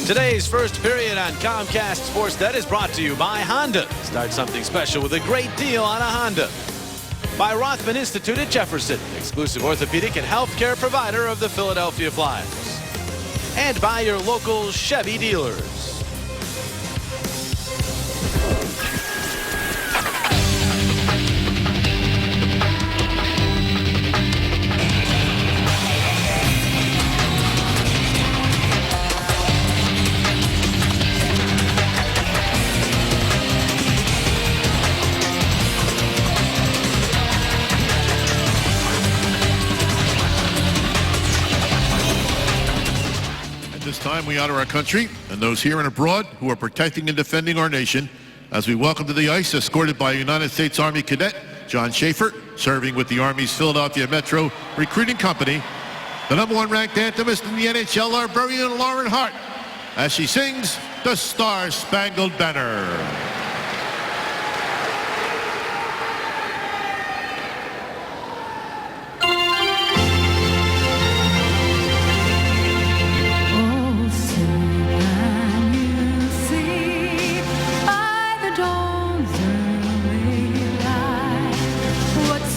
Today's first period on Comcast Sportsnet is brought to you by Honda. Start something special with a great deal on a Honda. By Rothman Institute at Jefferson, exclusive orthopedic and healthcare provider of the Philadelphia Flyers. And by your local Chevy dealers. This time we honor our country and those here and abroad who are protecting and defending our nation as we welcome to the ice, escorted by United States Army Cadet John Schaefer, serving with the Army's Philadelphia Metro Recruiting Company, the #1 ranked anthemist in the NHL, librarian Lauren Hart, as she sings the Star-Spangled Banner.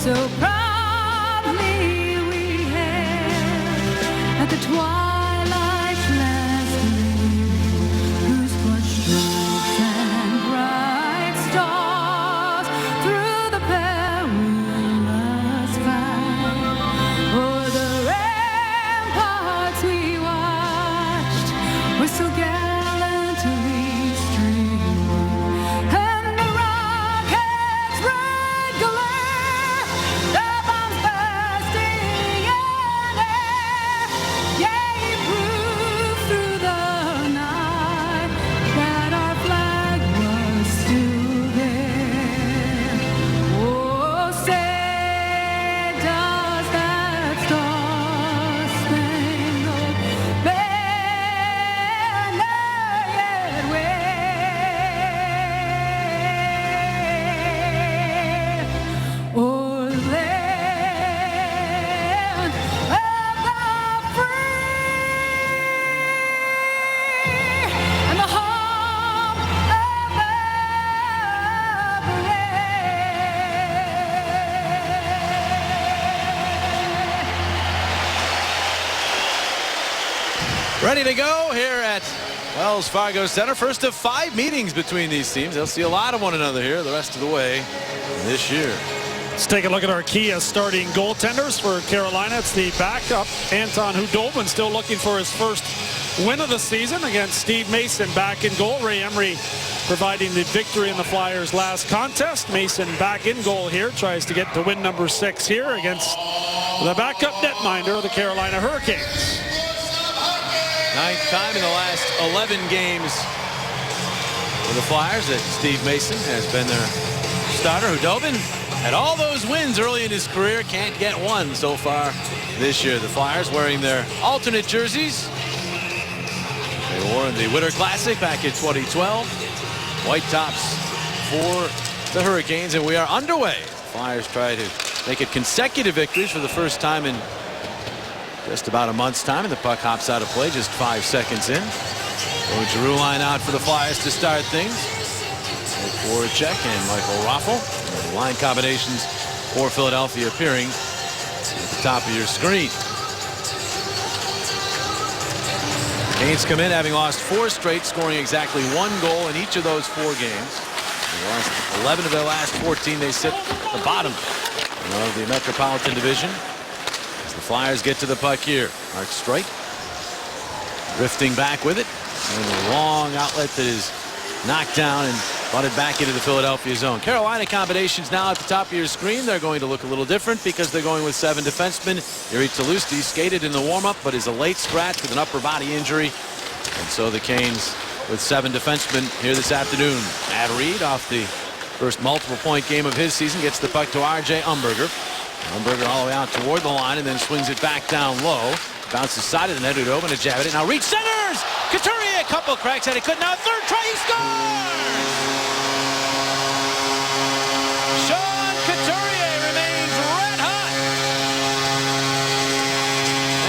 So proudly we hailed at the twilight's last gleaming, whose blood strokes and bright stars through the perilous fight. O'er the ramparts we watched were so gallantly streaming, and the rockets' red glare, the bombs bursting in air, gave proof through the night that our flag was still there. Oh, say does that star-spangled banner yet wave o'er the land of the free and the home of the brave. Ready to go here at Wells Fargo Center. First of 5 meetings between these teams. They'll see a lot of one another here the rest of the way this year. Let's take a look at our key starting goaltenders for Carolina. It's the backup, Anton Khudobin, still looking for his first win of the season against Steve Mason back in goal. Ray Emery providing the victory in the Flyers' last contest. Mason back in goal here, tries to get to win number 6 here against the backup netminder of the Carolina Hurricanes. 9th time in the last 11 games for the Flyers that Steve Mason has been their starter. Khudobin had all those wins early in his career, can't get one so far this year. The Flyers wearing their alternate jerseys they wore in the Winter Classic back in 2012. White tops for the Hurricanes, and we are underway. The Flyers try to make it consecutive victories for the first time in just about a month's time, and the puck hops out of play just 5 seconds in. Giroux line out for the Flyers to start things. Voracek and Michael Raffl. Line combinations for Philadelphia appearing at the top of your screen. Canes come in having lost 4 straight, scoring exactly 1 goal in each of those 4 games. They lost 11 of their last 14. They sit at the bottom of the Metropolitan Division. As the Flyers get to the puck here, Mark Streit drifting back with it, and a long outlet that is knocked down and butted back into the Philadelphia zone. Carolina combinations now at the top of your screen. They're going to look a little different because they're going with 7 defensemen. Yuri Talusti skated in the warm-up, but is a late scratch with an upper body injury. And so the Canes with 7 defensemen here this afternoon. Matt Reed, off the first multiple point game of his season, gets the puck to R.J. Umberger. Umberger all the way out toward the line and then swings it back down low. Bounces side of the net. Khudobin to jab it. Now reach centers. Couturier, a couple cracks at it. Could now third try. He scores. Sean Couturier remains red hot.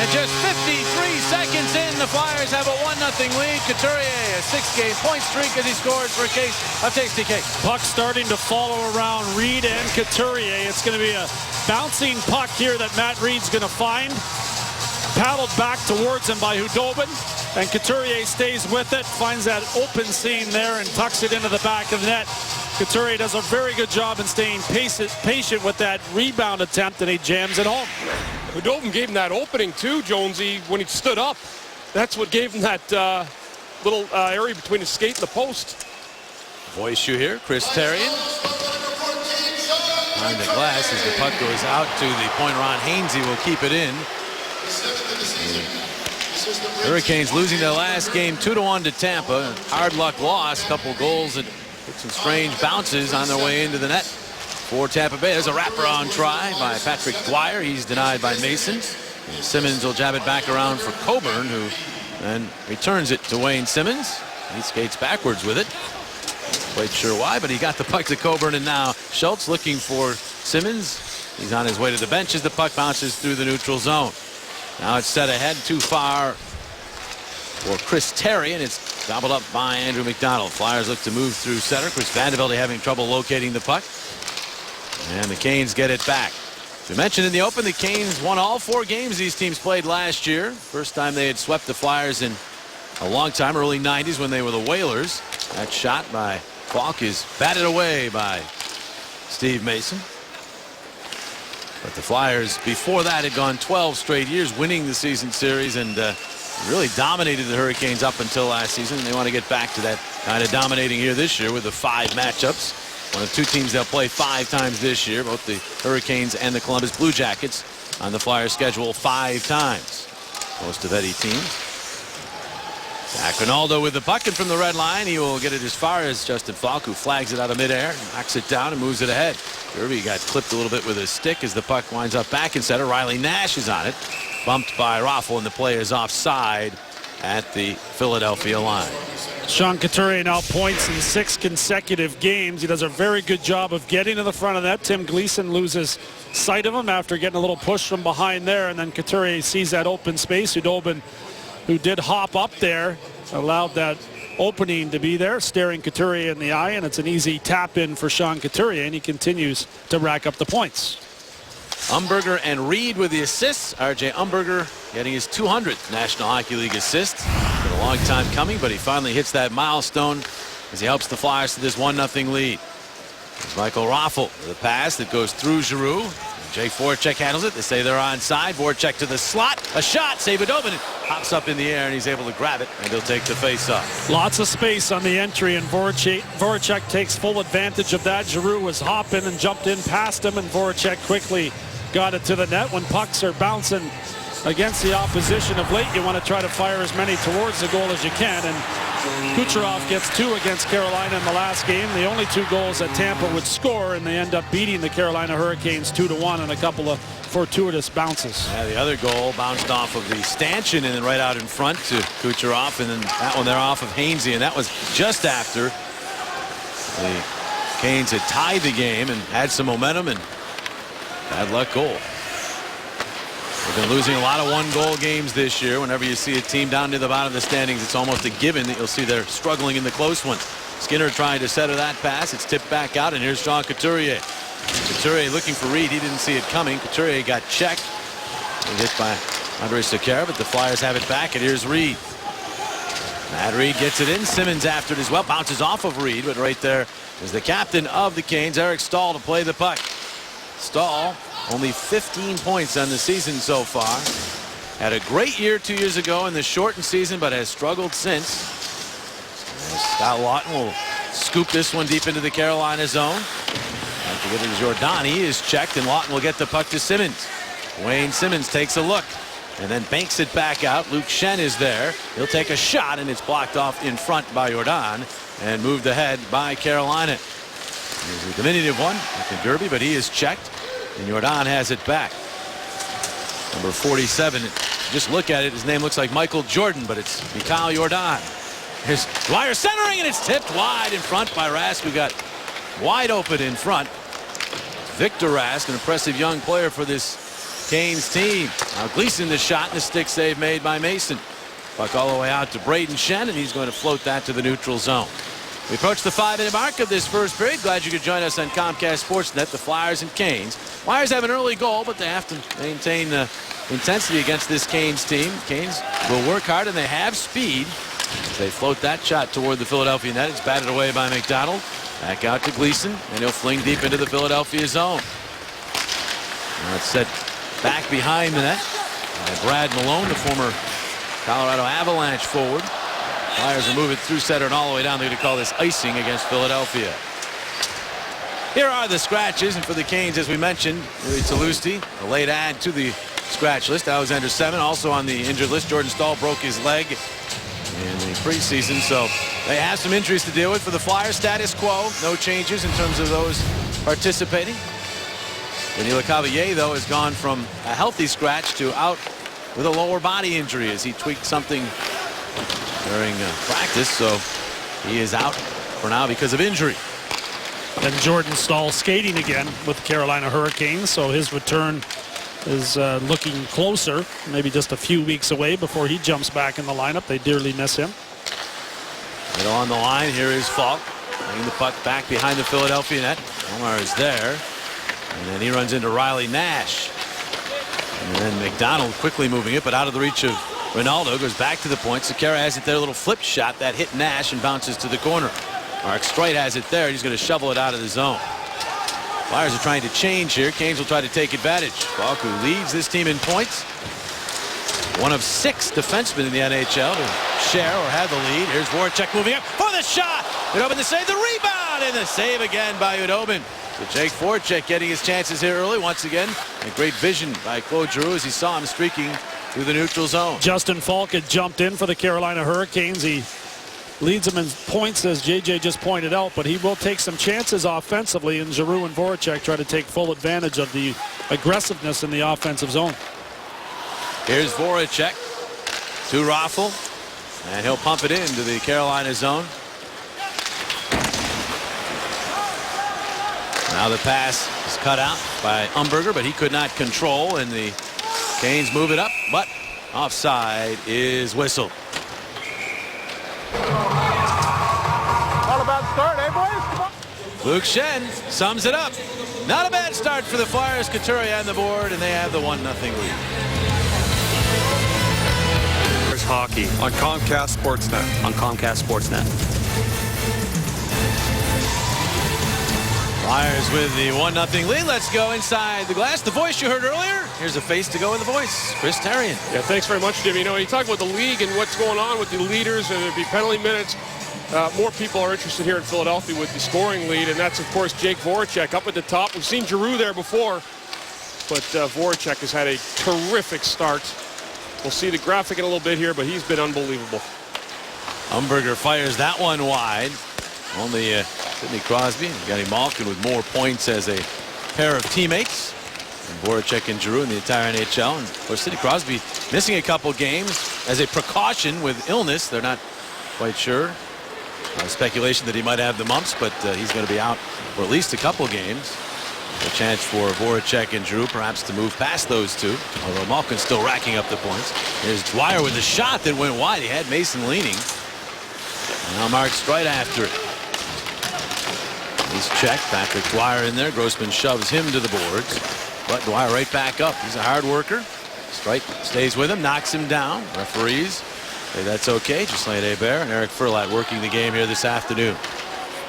And just 53 seconds in, the Flyers have a 1-0 lead. Couturier, a 6-game point streak as he scores for a case of Tasty Cake. Puck starting to follow around Reed and Couturier. It's going to be a bouncing puck here that Matt Reed's going to find. Paddled back towards him by Hudobin. And Couturier stays with it, finds that open seam there and tucks it into the back of the net. Couturier does a very good job in staying patient with that rebound attempt, and he jams it home. Hudobin gave him that opening too, Jonesy, when he stood up. That's what gave him that little area between his skate and the post. Voice shoe here, Chris Therien. Behind the glass as the puck goes out to the point. Ron Hainsey will keep it in. Hurricanes losing their last game 2-1 to Tampa. Hard luck loss. Couple goals that took some strange bounces on their way into the net for Tampa Bay. There's a wraparound try by Patrick Dwyer. He's denied by Mason. And Simmons will jab it back around for Coburn, who then returns it to Wayne Simmons. He skates backwards with it. Not quite sure why, but he got the puck to Coburn, and now Schultz looking for Simmons. He's on his way to the bench as the puck bounces through the neutral zone. Now it's set ahead too far for Chris Terry, and it's gobbled up by Andrew McDonald. Flyers look to move through center. Chris Vandervelde having trouble locating the puck. And the Canes get it back. As we mentioned in the open, the Canes won all 4 games these teams played last year. First time they had swept the Flyers in a long time, early 90s when they were the Whalers. That shot by Falk is batted away by Steve Mason. But the Flyers before that had gone 12 straight years winning the season series and really dominated the Hurricanes up until last season. And they want to get back to that kind of dominating here this year with the 5 matchups. One of 2 teams they'll play 5 times this year, both the Hurricanes and the Columbus Blue Jackets on the Flyers schedule 5 times. Most of Eddie teams. Zach Rinaldo with the puck, and from the red line he will get it as far as Justin Falk, who flags it out of midair, knocks it down and moves it ahead. Kirby got clipped a little bit with his stick as the puck winds up back in center. Riley Nash is on it, bumped by Raffl, and the play is offside at the Philadelphia line. Sean Couturier now points in 6 consecutive games. He does a very good job of getting to the front of that. Tim Gleason loses sight of him after getting a little push from behind there, and then Couturier sees that open space. Hudobin, who did hop up there, allowed that opening to be there, staring Couturier in the eye, and it's an easy tap in for Sean Couturier, and he continues to rack up the points. Umberger and Reed with the assists. R.J. Umberger getting his 200th National Hockey League assist. Been a long time coming, but he finally hits that milestone as he helps the Flyers to this 1-0 lead. There's Michael Raffl with a pass that goes through Giroux. Jake Voracek handles it. They say they're onside. Voracek to the slot. A shot. Save Hudobin. It pops up in the air, and he's able to grab it, and he'll take the face-off. Lots of space on the entry, and Voracek takes full advantage of that. Giroux was hopping and jumped in past him, and Voracek quickly got it to the net. When pucks are bouncing against the opposition of late, you want to try to fire as many towards the goal as you can, and Kucherov gets 2 against Carolina in the last game. The only 2 goals that Tampa would score, and they end up beating the Carolina Hurricanes 2-1 on a couple of fortuitous bounces. Yeah, the other goal bounced off of the stanchion and then right out in front to Kucherov, and then that one there off of Hainsey, and that was just after the Canes had tied the game and had some momentum, and bad luck goal. They've been losing a lot of 1-goal games this year. Whenever you see a team down near the bottom of the standings, it's almost a given that you'll see they're struggling in the close ones. Skinner trying to center that pass. It's tipped back out, and here's Sean Couturier. Couturier looking for Reed. He didn't see it coming. Couturier got checked and hit by Andrei Sekera, but the Flyers have it back, and here's Reed. Matt Reed gets it in. Simmons after it as well. Bounces off of Reed, but right there is the captain of the Canes, Eric Staal, to play the puck. Staal, only 15 points on the season so far. Had a great year 2 years ago in the shortened season, but has struggled since. Scott Laughton will scoop this one deep into the Carolina zone. After getting Jordan, he is checked, and Laughton will get the puck to Simmons. Wayne Simmons takes a look and then banks it back out. Luke Schenn is there. He'll take a shot, and it's blocked off in front by Jordan and moved ahead by Carolina. There's a diminutive one with Derby, but he is checked, and Jordan has it back. Number 47. Just look at it. His name looks like Michael Jordan, but it's Mikhail Jordan. Here's Dwyer centering, and it's tipped wide in front by Rask, who got wide open in front. Victor Rask, an impressive young player for this Canes team. Now Gleason the shot, and the stick save made by Mason. Puck all the way out to Braden Shen, and he's going to float that to the neutral zone. We approach the 5-minute mark of this first period. Glad you could join us on Comcast Sportsnet. The Flyers and Canes. Flyers have an early goal, but they have to maintain intensity against this Canes team. Canes will work hard, and they have speed as they float that shot toward the Philadelphia net. It's batted away by McDonald. Back out to Gleason, and he'll fling deep into the Philadelphia zone. Now it's set back behind the net by Brad Malone, the former Colorado Avalanche forward. Flyers are moving through center and all the way down. They're going to call this icing against Philadelphia. Here are the scratches, and for the Canes, as we mentioned, Louis Talusti, a late add to the scratch list. Alexander Semin also on the injured list. Jordan Staal broke his leg in the preseason, so they have some injuries to deal with. For the Flyers, status quo, no changes in terms of those participating. Daniel Lecavalier, though, has gone from a healthy scratch to out with a lower body injury as he tweaked something during practice, so he is out for now because of injury. And Jordan Staal skating again with the Carolina Hurricanes, so his return is looking closer, maybe just a few weeks away before he jumps back in the lineup. They dearly miss him. Middle on the line, here is Falk, playing the puck back behind the Philadelphia net. Omar is there, and then he runs into Riley Nash. And then McDonald quickly moving it, but out of the reach of Ronaldo. Goes back to the point. Sekera has it there, a little flip shot that hit Nash and bounces to the corner. Mark Streit has it there. He's going to shovel it out of the zone. Flyers are trying to change here. Canes will try to take advantage. Falk, who leads this team in points, one of 6 defensemen in the NHL to share or have the lead. Here's Voracek moving up for the shot. Khudobin to save the rebound, and the save again by Khudobin. So Jake Voracek getting his chances here early once again. And great vision by Claude Giroux as he saw him streaking through the neutral zone. Justin Falk had jumped in for the Carolina Hurricanes. He leads them in points, as JJ just pointed out, but he will take some chances offensively, and Giroux and Voracek try to take full advantage of the aggressiveness in the offensive zone. Here's Voracek to Raffl, and he'll pump it into the Carolina zone. Now the pass is cut out by Umberger, but he could not control, and the Canes move it up, but offside is whistled. Not a bad start, eh, boys? Come on. Luke Shen sums it up. Not a bad start for the Flyers. Couturier on the board, and they have the 1-0 lead. There's hockey on Comcast Sportsnet. On Comcast Sportsnet. Flyers with the 1-0 lead. Let's go inside the glass. The voice you heard earlier. Here's a face to go with the voice. Chris Therien. Yeah, thanks very much, Jimmy. You know, you talk about the league and what's going on with the leaders and the penalty minutes. More people are interested here in Philadelphia with the scoring lead, and that's, of course, Jake Voracek up at the top. We've seen Giroux there before, but Voracek has had a terrific start. We'll see the graphic in a little bit here, but he's been unbelievable. Umberger fires that one wide. Only Sidney Crosby and Gary Malkin with more points as a pair of teammates. And Voracek and Giroux in the entire NHL. And of course, Sidney Crosby missing a couple games as a precaution with illness. They're not quite sure. Speculation that he might have the mumps, but he's going to be out for at least a couple games. A chance for Voracek and Giroux perhaps to move past those two, although Malkin's still racking up the points. Here's Dwyer with a shot that went wide. He had Mason leaning. And now Mark Streit after it. He's checked. Patrick Dwyer in there. Grossman shoves him to the boards, but Dwyer right back up. He's a hard worker. Streit stays with him, knocks him down. Referees say that's okay. Ghislain Hebert and Eric Furlat working the game here this afternoon.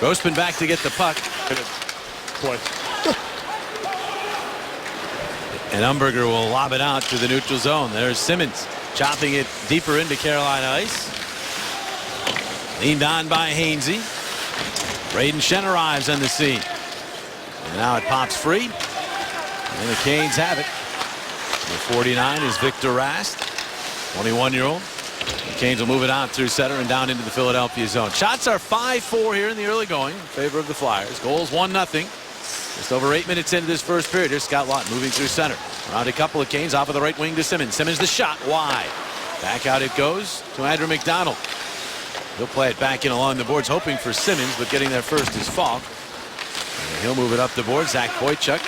Grossman back to get the puck. Play. And Umberger will lob it out to the neutral zone. There's Simmons chopping it deeper into Carolina ice. Leaned on by Hainsey. Braden Shen arrives on the scene. And now it pops free. And the Canes have it. Number 49 is Victor Rast, 21-year-old. The Canes will move it out through center and down into the Philadelphia zone. Shots are 5-4 here in the early going in favor of the Flyers. Goals 1-0. Just over 8 minutes into this first period. Here's Scott Laughton moving through center. Around a couple of Canes off of the right wing to Simmons. Simmons the shot wide. Back out it goes to Andrew McDonald. He'll play it back in along the boards, hoping for Simmons, but getting there first is Falk. And he'll move it up the board. Zach Boychuk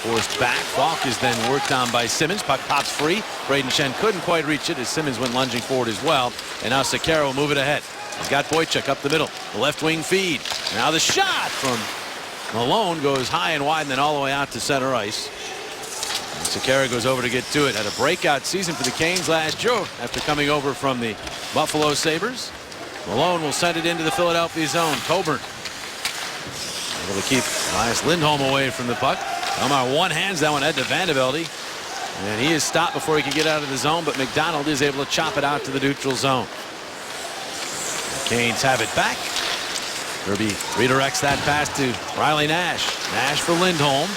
Forced back. Falk is then worked on by Simmons. Puck pops free. Braden Shen couldn't quite reach it as Simmons went lunging forward as well. And now Sekera will move it ahead. He's got Boychuk up the middle. The left wing feed. Now the shot from Malone goes high and wide and then all the way out to center ice. And Sekera goes over to get to it. Had a breakout season for the Canes last year after coming over from the Buffalo Sabres. Malone will send it into the Philadelphia zone. Coburn able to keep Elias Lindholm away from the puck. Belmar one hands that one ahead to Vandevelde. And he is stopped before he can get out of the zone, but McDonald is able to chop it out to the neutral zone. The Canes have it back. Kirby redirects that pass to Riley Nash. Nash for Lindholm.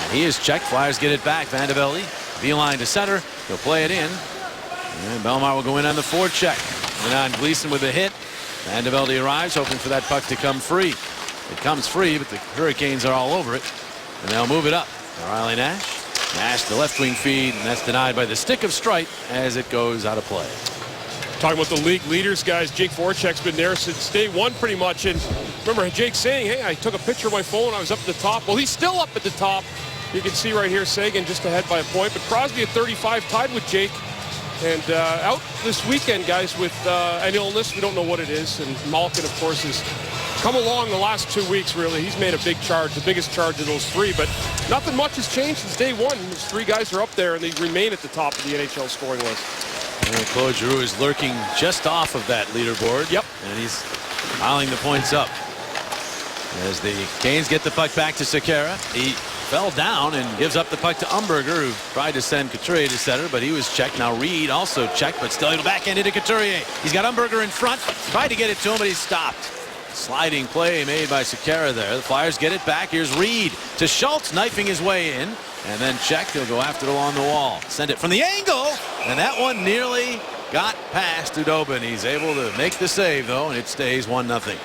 And he is checked. Flyers get it back. Vandevelde, beeline to center. He'll play it in. And Belmar will go in on the forecheck. And on Gleason with a hit. Vandevelde arrives, hoping for that puck to come free. It comes free, but the Hurricanes are all over it. And they'll move it up. Riley Nash. Nash, the left wing feed, and that's denied by the stick of Strite as it goes out of play. Talking about the league leaders, guys, Jake Voracek's been there since day one pretty much. And remember Jake saying, hey, I took a picture of my phone. I was up at the top. Well, he's still up at the top. You can see right here Sagan just ahead by a point. But Crosby at 35 tied with Jake. And out this weekend, guys, with an illness. We don't know what it is. And Malkin, of course, has come along the last 2 weeks, really. He's made a big charge, the biggest charge of those three. But nothing much has changed since day one. Those three guys are up there, and they remain at the top of the NHL scoring list. And Claude Giroux is lurking just off of that leaderboard. Yep. And he's piling the points up. As the Canes get the puck back to Sekera. He fell down and gives up the puck to Umberger, who tried to send Couturier to center, but he was checked. Now Reed also checked, but still able to backhand into Couturier. He's got Umberger in front. Tried to get it to him, but he's stopped. Sliding play made by Sekera there. The Flyers get it back. Here's Reed to Schultz, knifing his way in. And then checked. He'll go after it along the wall. Send it from the angle. And that one nearly got past Khudobin. He's able to make the save, though, and it stays 1-0.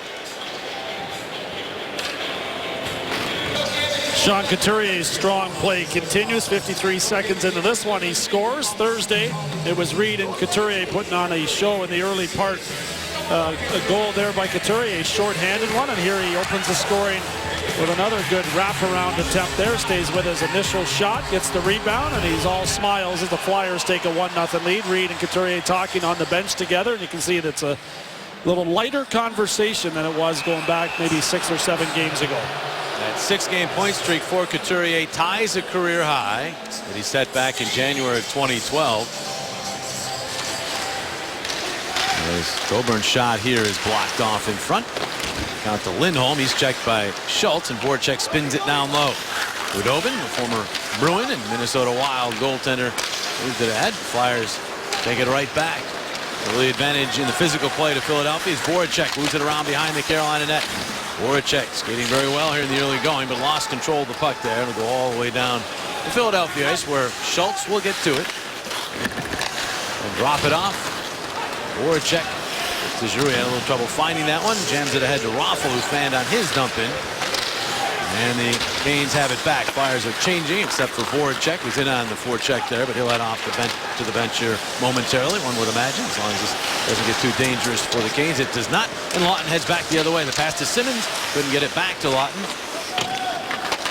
Sean Couturier's strong play continues. 53 seconds into this one, he scores. Thursday, it was Reed and Couturier putting on a show in the early part. A goal there by Couturier, a short-handed one, and here he opens the scoring with another good wraparound attempt there. Stays with his initial shot, gets the rebound, and he's all smiles as the Flyers take a 1-0 lead. Reed and Couturier talking on the bench together, and you can see that it's a little lighter conversation than it was going back maybe 6 or 7 games ago. That 6-game point streak for Couturier ties a career high that he set back in January of 2012. His Coburn's shot here is blocked off in front. Count to Lindholm. He's checked by Schultz, and Voracek spins it down low. Khudobin, the former Bruin and Minnesota Wild goaltender, moves it ahead. The Flyers take it right back. Early advantage in the physical play to Philadelphia as Voracek moves it around behind the Carolina net. Voracek skating very well here in the early going, but lost control of the puck there. It'll go all the way down to Philadelphia ice, where Schultz will get to it and drop it off. Voracek to Giroux, had a little trouble finding that one. Jams it ahead to Raffl, who fanned on his dump in. And the Canes have it back. Flyers are changing, except for Voracek, who's in on the forecheck there, but he'll head off the bench to the bench here momentarily, one would imagine, as long as this doesn't get too dangerous for the Canes. It does not, and Lawton heads back the other way. The pass to Simmons, couldn't get it back to Lawton.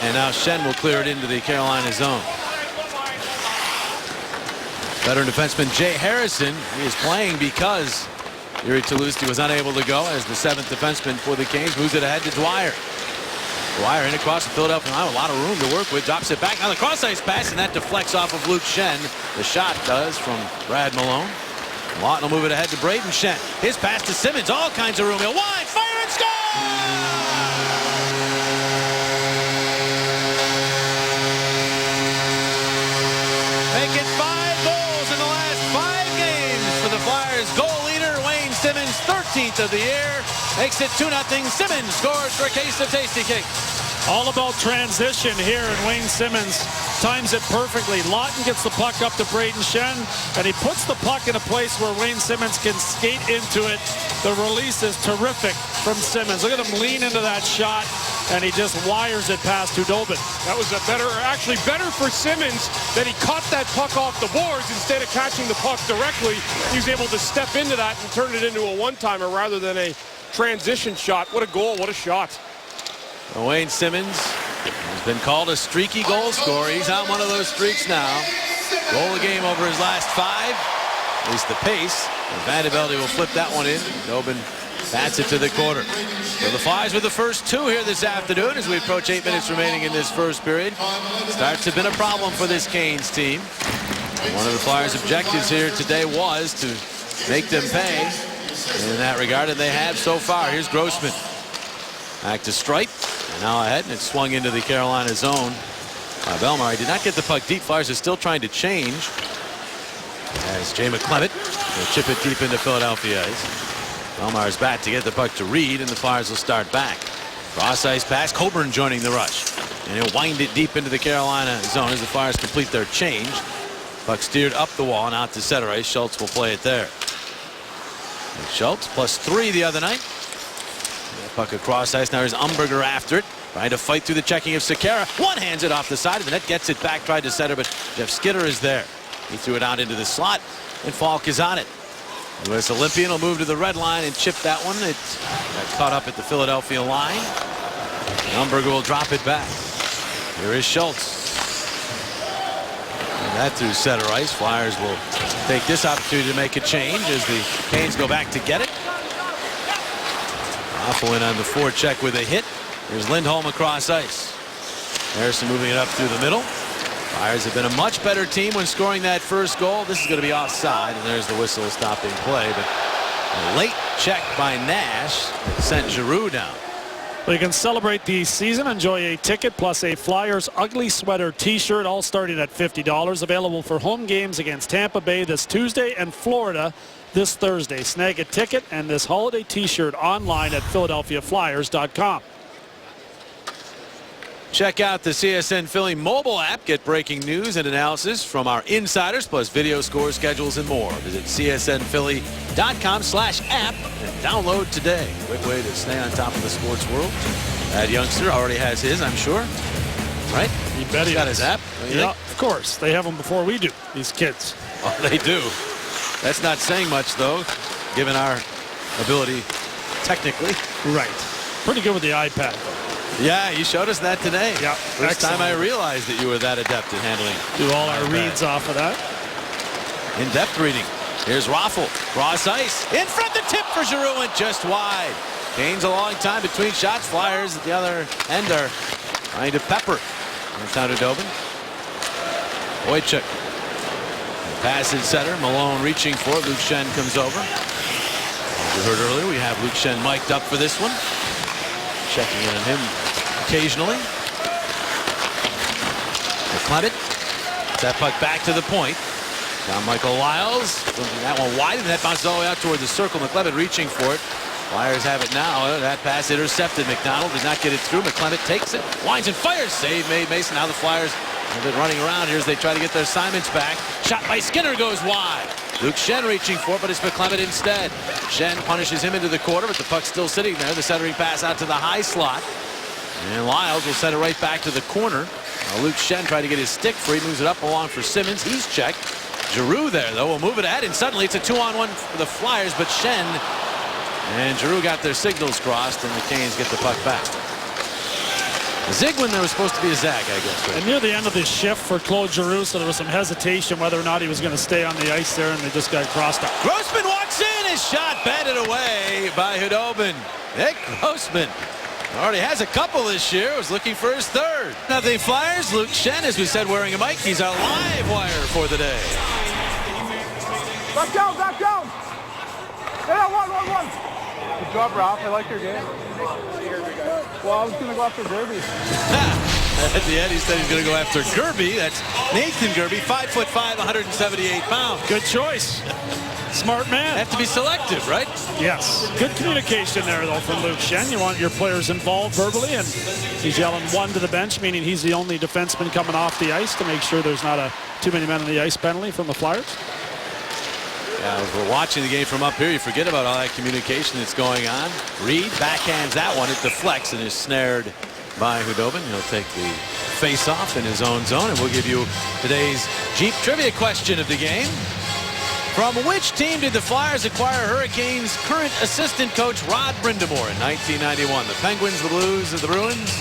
And now Shen will clear it into the Carolina zone. Veteran defenseman Jay Harrison, he is playing because Yuri Tulusti was unable to go as the 7th defenseman for the Canes. Moves it ahead to Dwyer. Dwyer in across the Philadelphia line, a lot of room to work with. Drops it back. Now the cross-ice pass, and that deflects off of Luke Shen. The shot does from Brad Malone. Lawton will move it ahead to Braden Shen. His pass to Simmons, all kinds of room. He'll wide, fire, and score! Make it 5 goals in the last 5 games for the Flyers. Goal leader Wayne Simmons, 13th of the year. Makes it 2-0. Simmons scores for a case of Tasty Cake. All about transition here, and Wayne Simmons times it perfectly. Lawton gets the puck up to Braden Shen, and he puts the puck in a place where Wayne Simmons can skate into it. The release is terrific from Simmons. Look at him lean into that shot, and he just wires it past Khudobin. That was actually better for Simmons that he caught that puck off the boards instead of catching the puck directly. He was able to step into that and turn it into a one-timer rather than a transition shot. What a goal, what a shot. Wayne Simmons He's been called a streaky goal scorer. He's on one of those streaks now. Goal a game over his last 5. At least the pace. And Vandevelde will flip that one in. Dobin bats it to the corner. So the Flyers with the first 2 here this afternoon as we approach 8 minutes remaining in this first period. Starts have been a problem for this Canes team. One of the Flyers' objectives here today was to make them pay in that regard, and they have so far. Here's Grossman. Back to Streit. And now ahead, and it's swung into the Carolina zone by Bellemare. He did not get the puck deep. Flyers are still trying to change. As Jay McClement will chip it deep into Philadelphia ice. Bellemare's back to get the puck to Reed, and the Flyers will start back. Cross ice pass. Coburn joining the rush. And he'll wind it deep into the Carolina zone as the Flyers complete their change. Puck steered up the wall and out to center ice. Schultz will play it there. And Schultz +3 the other night. Puck across ice. Now here's Umberger after it. Trying to fight through the checking of Sekera. One hands it off the side of the net. Gets it back. Tried to center, but Jeff Skinner is there. He threw it out into the slot, and Falk is on it. U.S. Olympian will move to the red line and chip that one. It got caught up at the Philadelphia line. And Umberger will drop it back. Here is Schultz. And that through center ice. Flyers will take this opportunity to make a change as the Canes go back to get it. Raffle in on the forecheck with a hit. Here's Lindholm across ice. Harrison moving it up through the middle. Flyers have been a much better team when scoring that first goal. This is going to be offside, and there's the whistle stopping play. But a late check by Nash sent Giroux down. Well, you can celebrate the season. Enjoy a ticket plus a Flyers Ugly Sweater t-shirt, all starting at $50. Available for home games against Tampa Bay this Tuesday and Florida this Thursday. Snag a ticket and this holiday t-shirt online at PhiladelphiaFlyers.com. Check out the CSN Philly mobile app. Get breaking news and analysis from our insiders, plus video score schedules and more. Visit csnphilly.com/app and download today. Quick way to stay on top of the sports world. That youngster already has his, I'm sure. Right? You bet he got does. his app. Yeah, of course. They have them before we do, these kids. Oh, they do. That's not saying much, though, given our ability technically. Right. Pretty good with the iPad, though. Yeah, you showed us that today. Yeah. First time I realized that you were that adept at handling. Do all our reads off of that. In-depth reading. Here's Raffle. Cross ice. In front, the tip for Giroux and just wide. Gains a long time between shots. Flyers at the other end are trying to pepper. It's down to Dobin. Wojcik. Pass in center. Malone reaching for it. Luke Schenn comes over. As you heard earlier, we have Luke Schenn mic'd up for this one. Checking in on him occasionally. McClement. That puck back to the point. Now Michael Lyles. That one wide, and that bounces all the way out toward the circle. McClement reaching for it. Flyers have it now. That pass intercepted. McDonald did not get it through. McClement takes it. Winds and fires. Save made Mason. Now the Flyers have been running around here as they try to get their assignments back. Shot by Skinner goes wide. Luke Schenn reaching for it, but it's McClement instead. Schenn punishes him into the corner, but the puck's still sitting there. The centering pass out to the high slot. And Lyles will send it right back to the corner. Luke Schenn tried to get his stick free. Moves it up along for Simmons. He's checked. Giroux there, though, will move it ahead, and suddenly it's a 2-on-1 for the Flyers, but Schenn and Giroux got their signals crossed, and the Canes get the puck back. Zig when there was supposed to be a zag, I guess. Right? And near the end of the shift for Claude Giroux, so there was some hesitation whether or not he was going to stay on the ice there, and they just got crossed out. Grossman walks in, his shot batted away by Khudobin. Nick Grossman already has a couple this year, was looking for his third. Nothing Flyers. Luke Schenn, as we said, wearing a mic. He's our live wire for the day. Back down, back down. Yeah, one. Good job, Ralph. I like your game. Well, I was going to go after Gerby. At the end, he said he's going to go after Gerby. That's Nathan Gerby, 5'5", 178 pounds. Good choice. Smart man. Have to be selective, right? Yes. Good communication there, though, from Luke Schenn. You want your players involved verbally, and he's yelling one to the bench, meaning he's the only defenseman coming off the ice to make sure there's not too many men on the ice penalty from the Flyers. Yeah, as we're watching the game from up here, you forget about all that communication that's going on. Reed backhands that one. It deflects and is snared by Khudobin. He'll take the face-off in his own zone, and we'll give you today's Jeep trivia question of the game. From which team did the Flyers acquire Hurricanes' current assistant coach Rod Brind'Amour in 1991? The Penguins, the Blues, or the Bruins?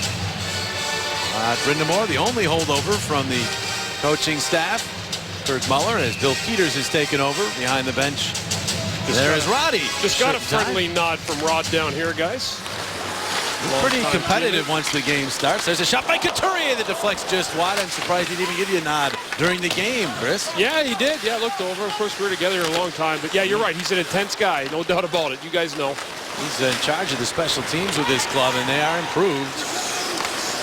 Brindamore, the only holdover from the coaching staff. Kurt Muller, as Bill Peters has taken over behind the bench. There is Roddy. Just got a friendly nod from Rod down here, guys. Pretty competitive once the game starts. There's a shot by Couturier that deflects just wide. I'm surprised he didn't even give you a nod during the game, Chris. Yeah, he did. Yeah, looked over. Of course, we were together a long time. But yeah, you're right. He's an intense guy. No doubt about it. You guys know. He's in charge of the special teams with this club, and they are improved.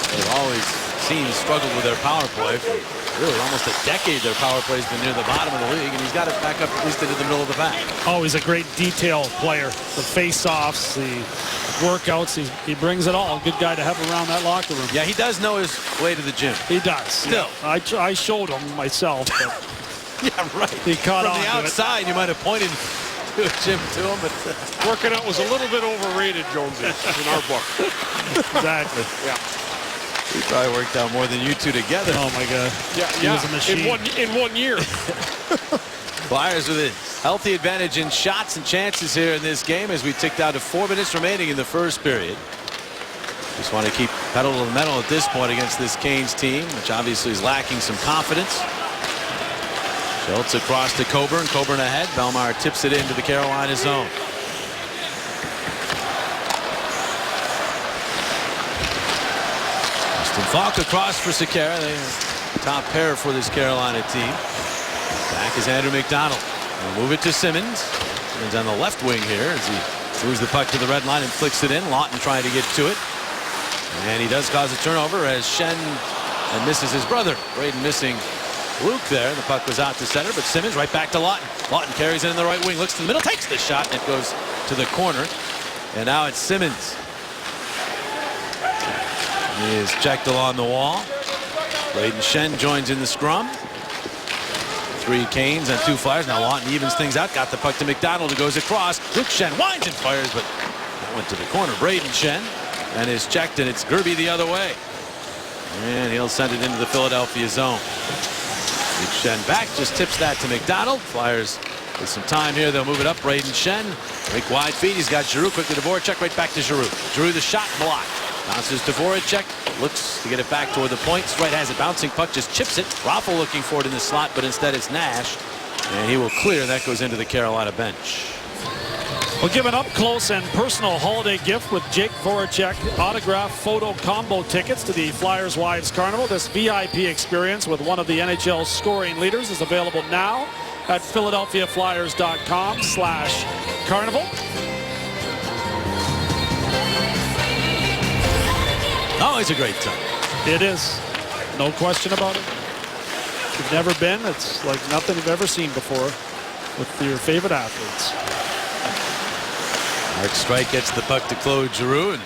They've always seemed struggled with their power play. For really almost a decade, their power play has been near the bottom of the league, and he's got it back up at least into the middle of the pack. Oh, he's a great detail player. The face-offs, the workouts, he brings it all. Good guy to have around that locker room. Yeah, he does know his way to the gym. He does. Still. Yeah. I showed him myself. But yeah, right. he caught on from the outside. You might have pointed to a gym to him, but working out was a little bit overrated, Jonesy, in our book. Exactly. Yeah. He probably worked out more than you two together. Oh my God. Yeah, He was a machine. In one year. Flyers with a healthy advantage in shots and chances here in this game as we tick down to 4 minutes remaining in the first period. Just want to keep pedal to the metal at this point against this Canes team, which obviously is lacking some confidence. Schultz across to Coburn. Coburn ahead. Belmar tips it into the Carolina zone. Austin Falk across for Sekera. They are top pair for this Carolina team. Back is Andrew McDonald. We'll move it to Simmons. Simmons on the left wing here as he moves the puck to the red line and flicks it in. Lawton trying to get to it. And he does cause a turnover as Schenn misses his brother. Braden missing Luke there. The puck was out to center, but Simmons right back to Lawton. Lawton carries it in the right wing, looks to the middle, takes the shot, and it goes to the corner. And now it's Simmons. He is checked along the wall. Braden Schenn joins in the scrum. 3 Canes and 2 Flyers. Now Lawton evens things out. Got the puck to McDonald, who goes across. Luke Schenn winds and fires, but that went to the corner. Braden Schenn and is checked, and it's Gerby the other way. And he'll send it into the Philadelphia zone. Luke Schenn back, just tips that to McDonald. Flyers with some time here. They'll move it up. Braden Schenn, big wide feet. He's got Giroux quickly to Voracek, right back to Giroux. Giroux the shot blocked. Bounces to Voracek, looks to get it back toward the point. Right has it, bouncing puck, just chips it. Raffle looking for it in the slot, but instead it's Nash, and he will clear. That goes into the Carolina bench. We'll give an up-close and personal holiday gift with Jake Voracek autograph photo combo tickets to the Flyers Wives Carnival. This VIP experience with one of the NHL's scoring leaders is available now at philadelphiaflyers.com/carnival. Always a great time. It is. No question about it. If you've never been, it's like nothing you've ever seen before with your favorite athletes. Mark Streit gets the puck to Claude Giroux, and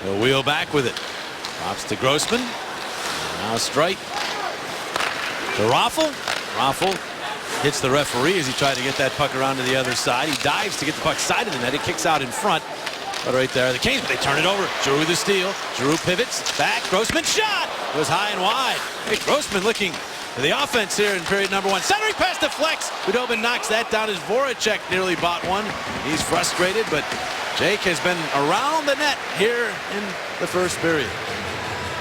he'll wheel back with it. Drops to Grossman. Now Streit to Raffle. Raffle hits the referee as he tried to get that puck around to the other side. He dives to get the puck side of the net. It kicks out in front. But right there, the Canes, they turn it over. Giroux the steal. Giroux pivots back. Grossman shot. Goes high and wide. Hey, Grossman looking for the offense here in period number 1. Centering pass to Flex. Khudobin knocks that down as Voracek nearly bought one. He's frustrated, but Jake has been around the net here in the first period.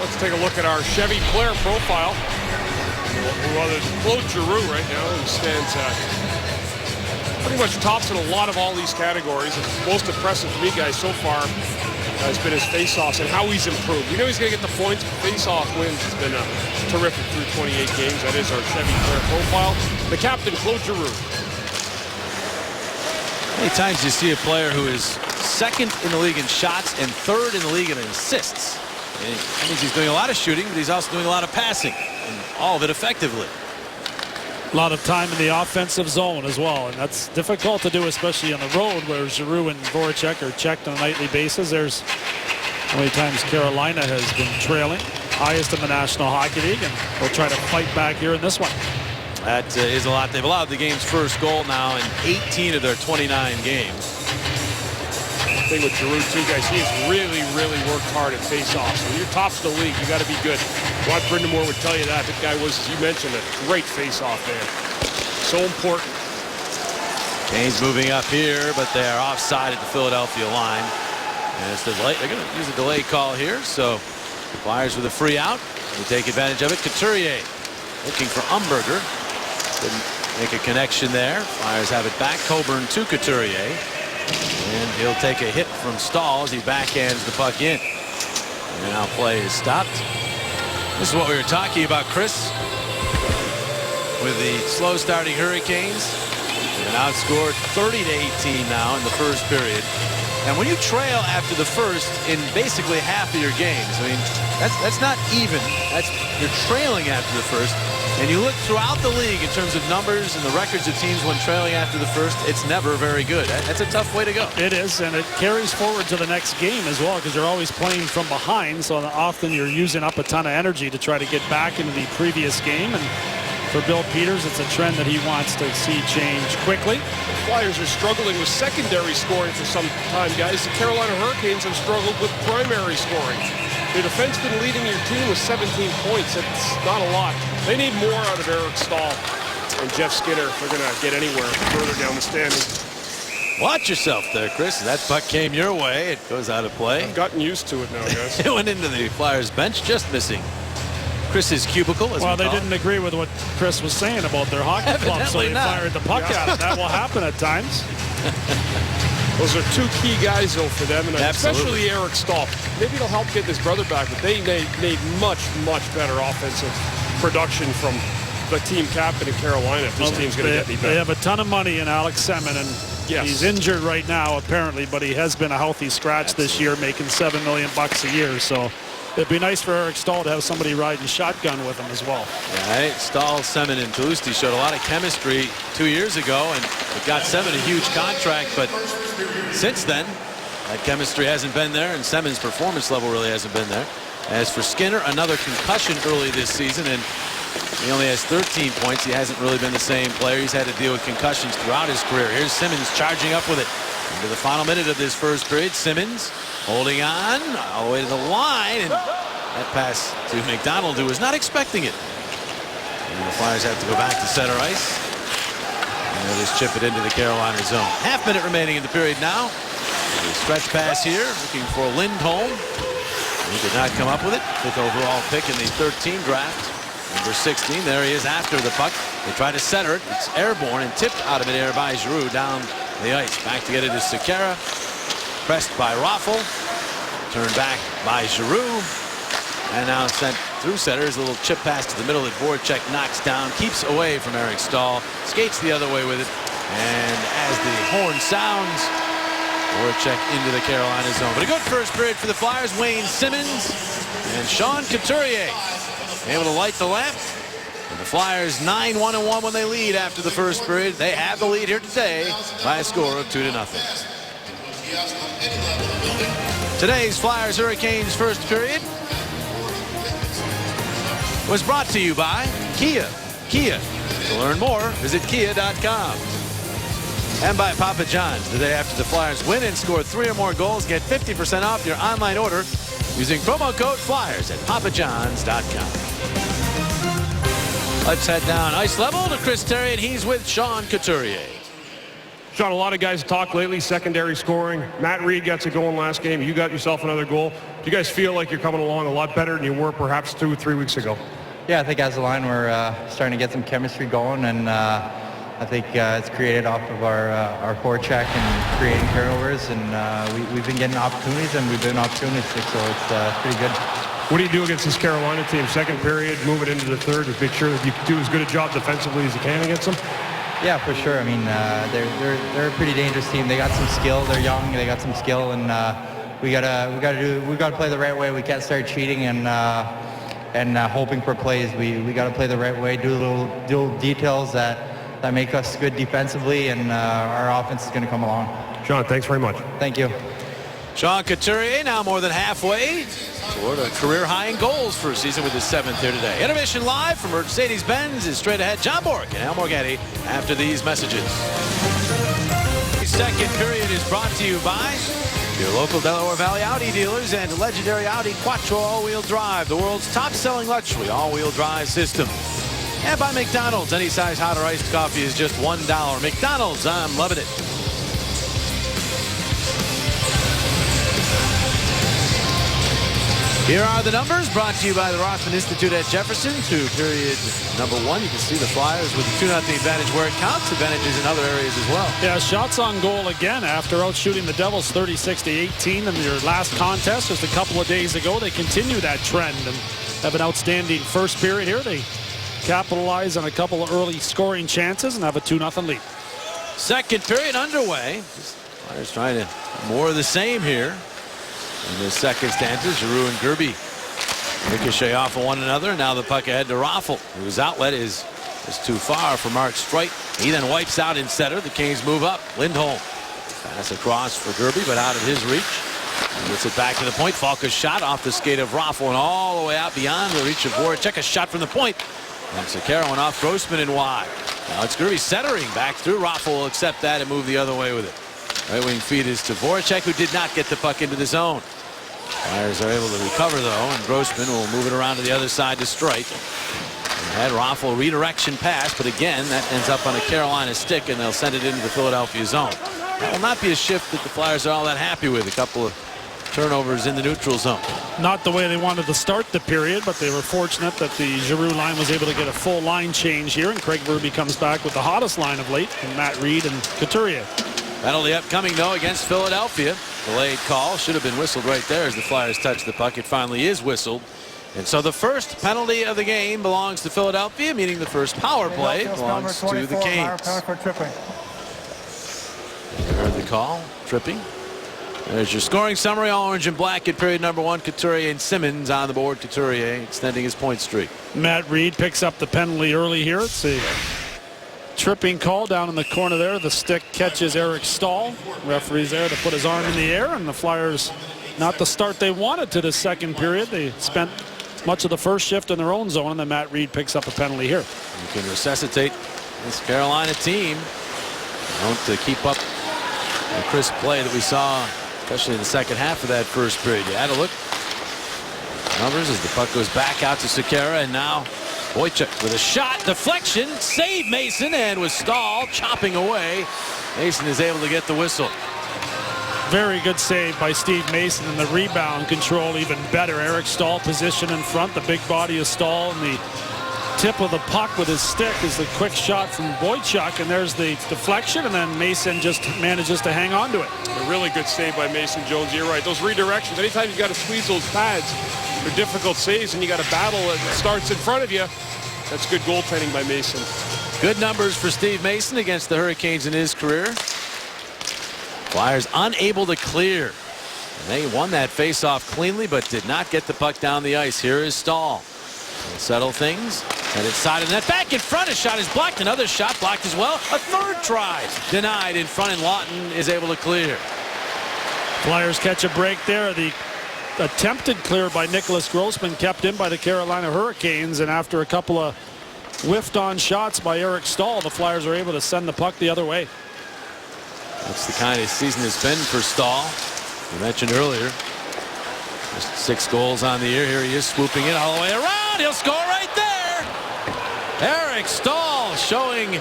Let's take a look at our Chevy player profile. Well, there's Claude Giroux right now, who stands pretty much tops in a lot of all these categories. And most impressive to me, guys, so far has been his face-offs and how he's improved. We know he's going to get the points, but face-off wins has been terrific through 28 games. That is our Chevy player profile. The captain, Claude Giroux. How many times do you see a player who is second in the league in shots and third in the league in assists? And that means he's doing a lot of shooting, but he's also doing a lot of passing, and all of it effectively. A lot of time in the offensive zone as well, and that's difficult to do, especially on the road where Giroux and Voracek are checked on a nightly basis. There's how many times Carolina has been trailing, highest in the National Hockey League, and they'll try to fight back here in this one. That is a lot. They've allowed the game's first goal now in 18 of their 29 games. The thing with Giroux too, guys, he has really worked hard at face-offs. When you're tops of the league, you got to be good. Rod Brindamore would tell you that. That guy was, as you mentioned, a great face-off man. So important. Canes moving up here, but they are offside at the Philadelphia line. And it's the delay. They're going to use a delay call here, so Flyers with a free out. They take advantage of it. Couturier looking for Umberger. Didn't make a connection there. Flyers have it back. Coburn to Couturier. And he'll take a hit from Stahl as he backhands the puck in. And now play is stopped. This is what we were talking about, Chris. With the slow starting Hurricanes. They've been outscored 30-18 now in the first period. And when you trail after the first in basically half of your games, I mean, that's not even. You're trailing after the first. And you look throughout the league in terms of numbers and the records of teams when trailing after the first, it's never very good. That's a tough way to go. It is, and it carries forward to the next game as well because you're always playing from behind, so often you're using up a ton of energy to try to get back into the previous game. And for Bill Peters, it's a trend that he wants to see change quickly. The Flyers are struggling with secondary scoring for some time, guys. The Carolina Hurricanes have struggled with primary scoring. Your defenseman leading your team with 17 points. It's not a lot. They need more out of Eric Stahl and Jeff Skinner if they're going to get anywhere further down the standings. Watch yourself there, Chris. That puck came your way. It goes out of play. I've gotten used to it now, guys. It went into the Flyers bench, just missing Chris's cubicle. As well, we they call didn't it. agree with what Chris was saying about their hockey club, so Evidently they not. fired the puck at him. That will happen at times. Those are two key guys, though, for them, and Absolutely. especially Eric Stahl. Maybe it'll help get his brother back, but they need much, much better offensive production from the team captain in Carolina if this team's going to get any They better. have a ton of money in Alex Semin, and Yes. he's injured right now apparently, but he has been a healthy scratch this year, making $7 million a year. So it'd be nice for Eric Stahl to have somebody riding shotgun with him as well. Right. Stahl, Semin, and Tulosti showed a lot of chemistry 2 years ago, and it got Semin a huge contract. But since then, that chemistry hasn't been there, and Semin's performance level really hasn't been there. As for Skinner, another concussion early this season, and he only has 13 points. He hasn't really been the same player. He's had to deal with concussions throughout his career. Here's Simmons charging up with it. Into the final minute of this first period, Simmons holding on all the way to the line, and that pass to McDonald, who was not expecting it. And the Flyers have to go back to center ice. And they'll just chip it into the Carolina zone. Half minute remaining in the period now. A stretch pass here, looking for Lindholm. He did not come up with it. 5th overall pick in the 13 draft. Number 16, there he is after the puck. They try to center it. It's airborne and tipped out of midair by Giroux down the ice. Back to get it is Sekera. Pressed by Raffl. Turned back by Giroux. And now sent through centers. A little chip pass to the middle that Voracek knocks down. Keeps away from Eric Stahl. Skates the other way with it. And as the horn sounds, Voracek into the Carolina zone. But a good first period for the Flyers. Wayne Simmons and Sean Couturier able to light the lamp. And the Flyers 9-1-1 when they lead after the first period. They have the lead here today by a score of 2-0. Today's Flyers Hurricanes first period was brought to you by Kia. Kia. To learn more, visit kia.com. And by Papa John's. The day after the Flyers win and score 3 or more goals, get 50% off your online order using promo code FLYERS at papajohns.com. Let's head down ice level to Chris Terry, and he's with Sean Couturier. Sean, a lot of guys talk lately secondary scoring. Matt Reed got you going last game. You got yourself another goal. Do you guys feel like you're coming along a lot better than you were perhaps 2 or 3 weeks ago? Yeah, I think as a line we're starting to get some chemistry going, and I think it's created off of our forecheck and creating turnovers, and we've been getting opportunities, and we've been opportunistic, so it's pretty good. What do you do against this Carolina team? Second period, move it into the third to make sure that you do as good a job defensively as you can against them? Yeah, for sure. I mean, they're a pretty dangerous team. They got some skill. They're young. They got some skill, and we gotta play the right way. We can't start cheating and hoping for plays. We gotta play the right way. Do little details that make us good defensively, and our offense is gonna come along. Sean, thanks very much. Thank you. Sean Couturier now more than halfway toward a career high in goals for a season with his 7th here today. Intermission live from Mercedes-Benz is straight ahead. John Bork and Al Morganti after these messages. The second period is brought to you by your local Delaware Valley Audi dealers and legendary Audi Quattro all-wheel drive, the world's top-selling luxury all-wheel drive system. And by McDonald's, any size hot or iced coffee is just $1. McDonald's, I'm loving it. Here are the numbers brought to you by the Rothman Institute at Jefferson. To period number 1, you can see the Flyers with a 2-0 advantage where it counts. Advantages in other areas as well. Yeah, shots on goal again after outshooting the Devils 36-18 in their last contest just a couple of days ago. They continue that trend and have an outstanding first period here. They capitalize on a couple of early scoring chances and have a 2-0 lead. Second period underway. Flyers trying to more of the same here. In the second stanza, Giroux and Gerby ricochet off of one another. Now the puck ahead to Raffl, whose outlet is too far for Mark Streit. He then wipes out in center. The Canes move up. Lindholm pass across for Gerby, but out of his reach. He gets it back to the point. Falca's shot off the skate of Raffl and all the way out beyond the reach of Voracek. A shot from the point. And Sekera went off Grossman and wide. Now it's Gerby centering back through. Raffl will accept that and move the other way with it. Right wing feed is to Voracek, who did not get the puck into the zone. Flyers are able to recover, though, and Grossman will move it around to the other side to Streit. Had Raffl redirection pass, but again, that ends up on a Carolina stick, and they'll send it into the Philadelphia zone. That will not be a shift that the Flyers are all that happy with. A couple of turnovers in the neutral zone. Not the way they wanted to start the period, but they were fortunate that the Giroux line was able to get a full line change here, and Craig Berube comes back with the hottest line of late, and Matt Reed and Couturier. Penalty upcoming, though, against Philadelphia. Delayed call. Should have been whistled right there as the Flyers touch the puck. It finally is whistled. And so the first penalty of the game belongs to Philadelphia, meaning the first power play belongs to the Canes. You heard the call. Tripping. There's your scoring summary. All orange and black at period number 1. Couturier and Simmons on the board. Couturier extending his point streak. Matt Reed picks up the penalty early here. It's a tripping call down in the corner there. The stick catches Eric Stahl. Referee's there to put his arm in the air, and the Flyers, not the start they wanted to the second period. They spent much of the first shift in their own zone, and then Matt Reed picks up a penalty here. You can resuscitate this Carolina team. To keep up the crisp play that we saw, especially in the second half of that first period. You had a look. Numbers as the puck goes back out to Sekera, and now Wojciech with a shot, deflection, save Mason, and with Stahl chopping away, Mason is able to get the whistle. Very good save by Steve Mason, and the rebound control even better. Eric Stahl position in front, the big body of Stahl, and the tip of the puck with his stick is the quick shot from Wojciech, and there's the deflection, and then Mason just manages to hang on to it. A really good save by Mason Jones. You're right. Those redirections, anytime you got to squeeze those pads, they're difficult saves, and you got a battle that starts in front of you. That's good goaltending by Mason. Good numbers for Steve Mason against the Hurricanes in his career. Flyers unable to clear. And they won that faceoff cleanly, but did not get the puck down the ice. Here is Stahl. He'll settle things. And it's side of the net. Back in front. A shot is blocked. Another shot blocked as well. A third try denied in front, and Lawton is able to clear. Flyers catch a break there. The attempted clear by Nicholas Grossman kept in by the Carolina Hurricanes, and after a couple of whiffed on shots by Eric Stahl, the Flyers are able to send the puck the other way. That's the kind of season it's been for Stahl. You mentioned earlier, just 6 goals on the year. Here he is swooping it all the way around. He'll score right there. Eric Stahl showing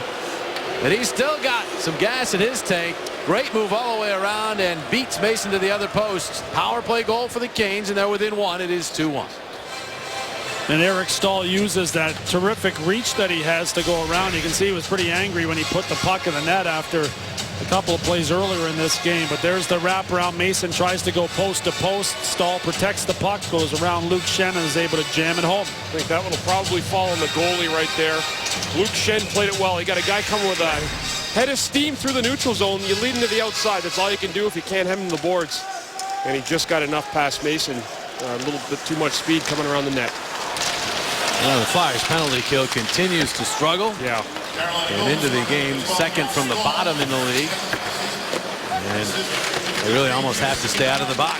that he's still got some gas in his tank. Great move all the way around and beats Mason to the other post. Power play goal for the Canes, and they're within 1. It is 2-1. And Eric Stahl uses that terrific reach that he has to go around. You can see he was pretty angry when he put the puck in the net after a couple of plays earlier in this game. But there's the wraparound. Mason tries to go post to post. Stahl protects the puck, goes around Luke Schenn, and is able to jam it home. I think that one will probably fall on the goalie right there. Luke Schenn played it well. You got a guy coming with a head of steam through the neutral zone. You lead him to the outside. That's all you can do if you can't hem him the boards. And he just got enough past Mason. A little bit too much speed coming around the net. The Flyers penalty kill continues to struggle. Yeah. And into the game, second from the bottom in the league. And they really almost have to stay out of the box.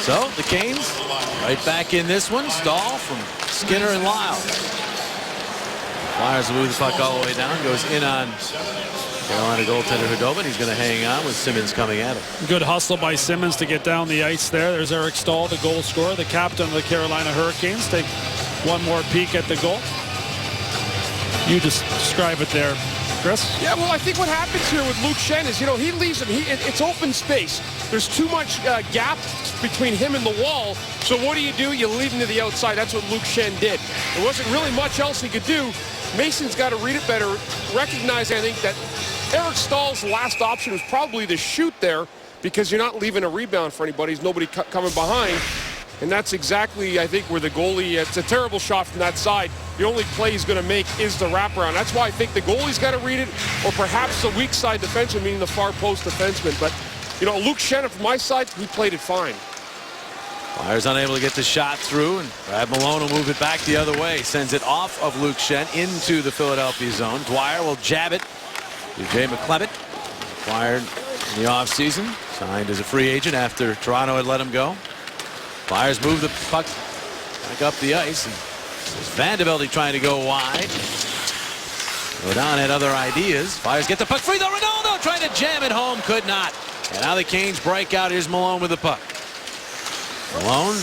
So the Canes right back in this one. Stahl from Skinner and Lyle. Flyers will move the puck all the way down. Goes in on Carolina goaltender Khudobin. He's going to hang on with Simmons coming at him. Good hustle by Simmons to get down the ice there. There's Eric Stahl, the goal scorer, the captain of the Carolina Hurricanes. Take one more peek at the goal. You just describe it there, Chris. Yeah, well, I think what happens here with Luke Schenn is, he leaves him. It's open space. There's too much gap between him and the wall. So what do? You lead him to the outside. That's what Luke Schenn did. There wasn't really much else he could do. Mason's got to read it better. Recognize, I think, that Eric Stahl's last option was probably to shoot there because you're not leaving a rebound for anybody. There's nobody coming behind. And that's exactly, I think, where the goalie, it's a terrible shot from that side. The only play he's going to make is the wraparound. That's why I think the goalie's got to read it, or perhaps the weak side defenseman, meaning the far post defenseman. But, Luke Schenn, from my side, he played it fine. Flyers unable to get the shot through, and Brad Malone will move it back the other way. Sends it off of Luke Schenn into the Philadelphia zone. Dwyer will jab it to Jay McClevitt. Acquired in the offseason. Signed as a free agent after Toronto had let him go. Flyers move the puck back up the ice. And there's Vanderbilt trying to go wide. Rodon had other ideas. Flyers get the puck free, though. Ronaldo trying to jam it home. Could not. And now the Canes break out. Here's Malone with the puck. Malone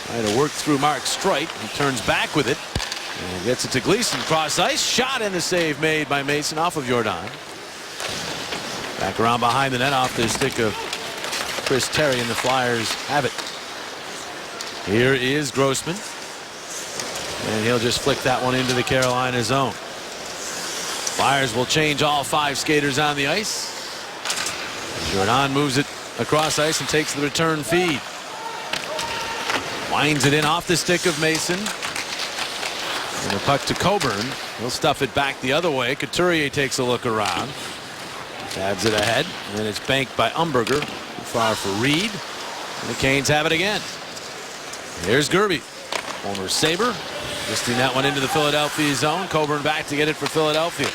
trying to work through Mark Streit. He turns back with it and gets it to Gleason. Cross ice. Shot, and the save made by Mason off of Jordan. Back around behind the net off the stick of Chris Terry, and the Flyers have it. Here is Grossman. And he'll just flick that one into the Carolina zone. Flyers will change all 5 skaters on the ice. Jordan moves it across ice and takes the return feed. Winds it in off the stick of Mason. And the puck to Coburn. He'll stuff it back the other way. Couturier takes a look around. Tabs it ahead. And then it's banked by Umberger. Too far for Reed. And the Canes have it again. Here's Gerby. Former Sabre. Twisting that one into the Philadelphia zone. Coburn back to get it for Philadelphia.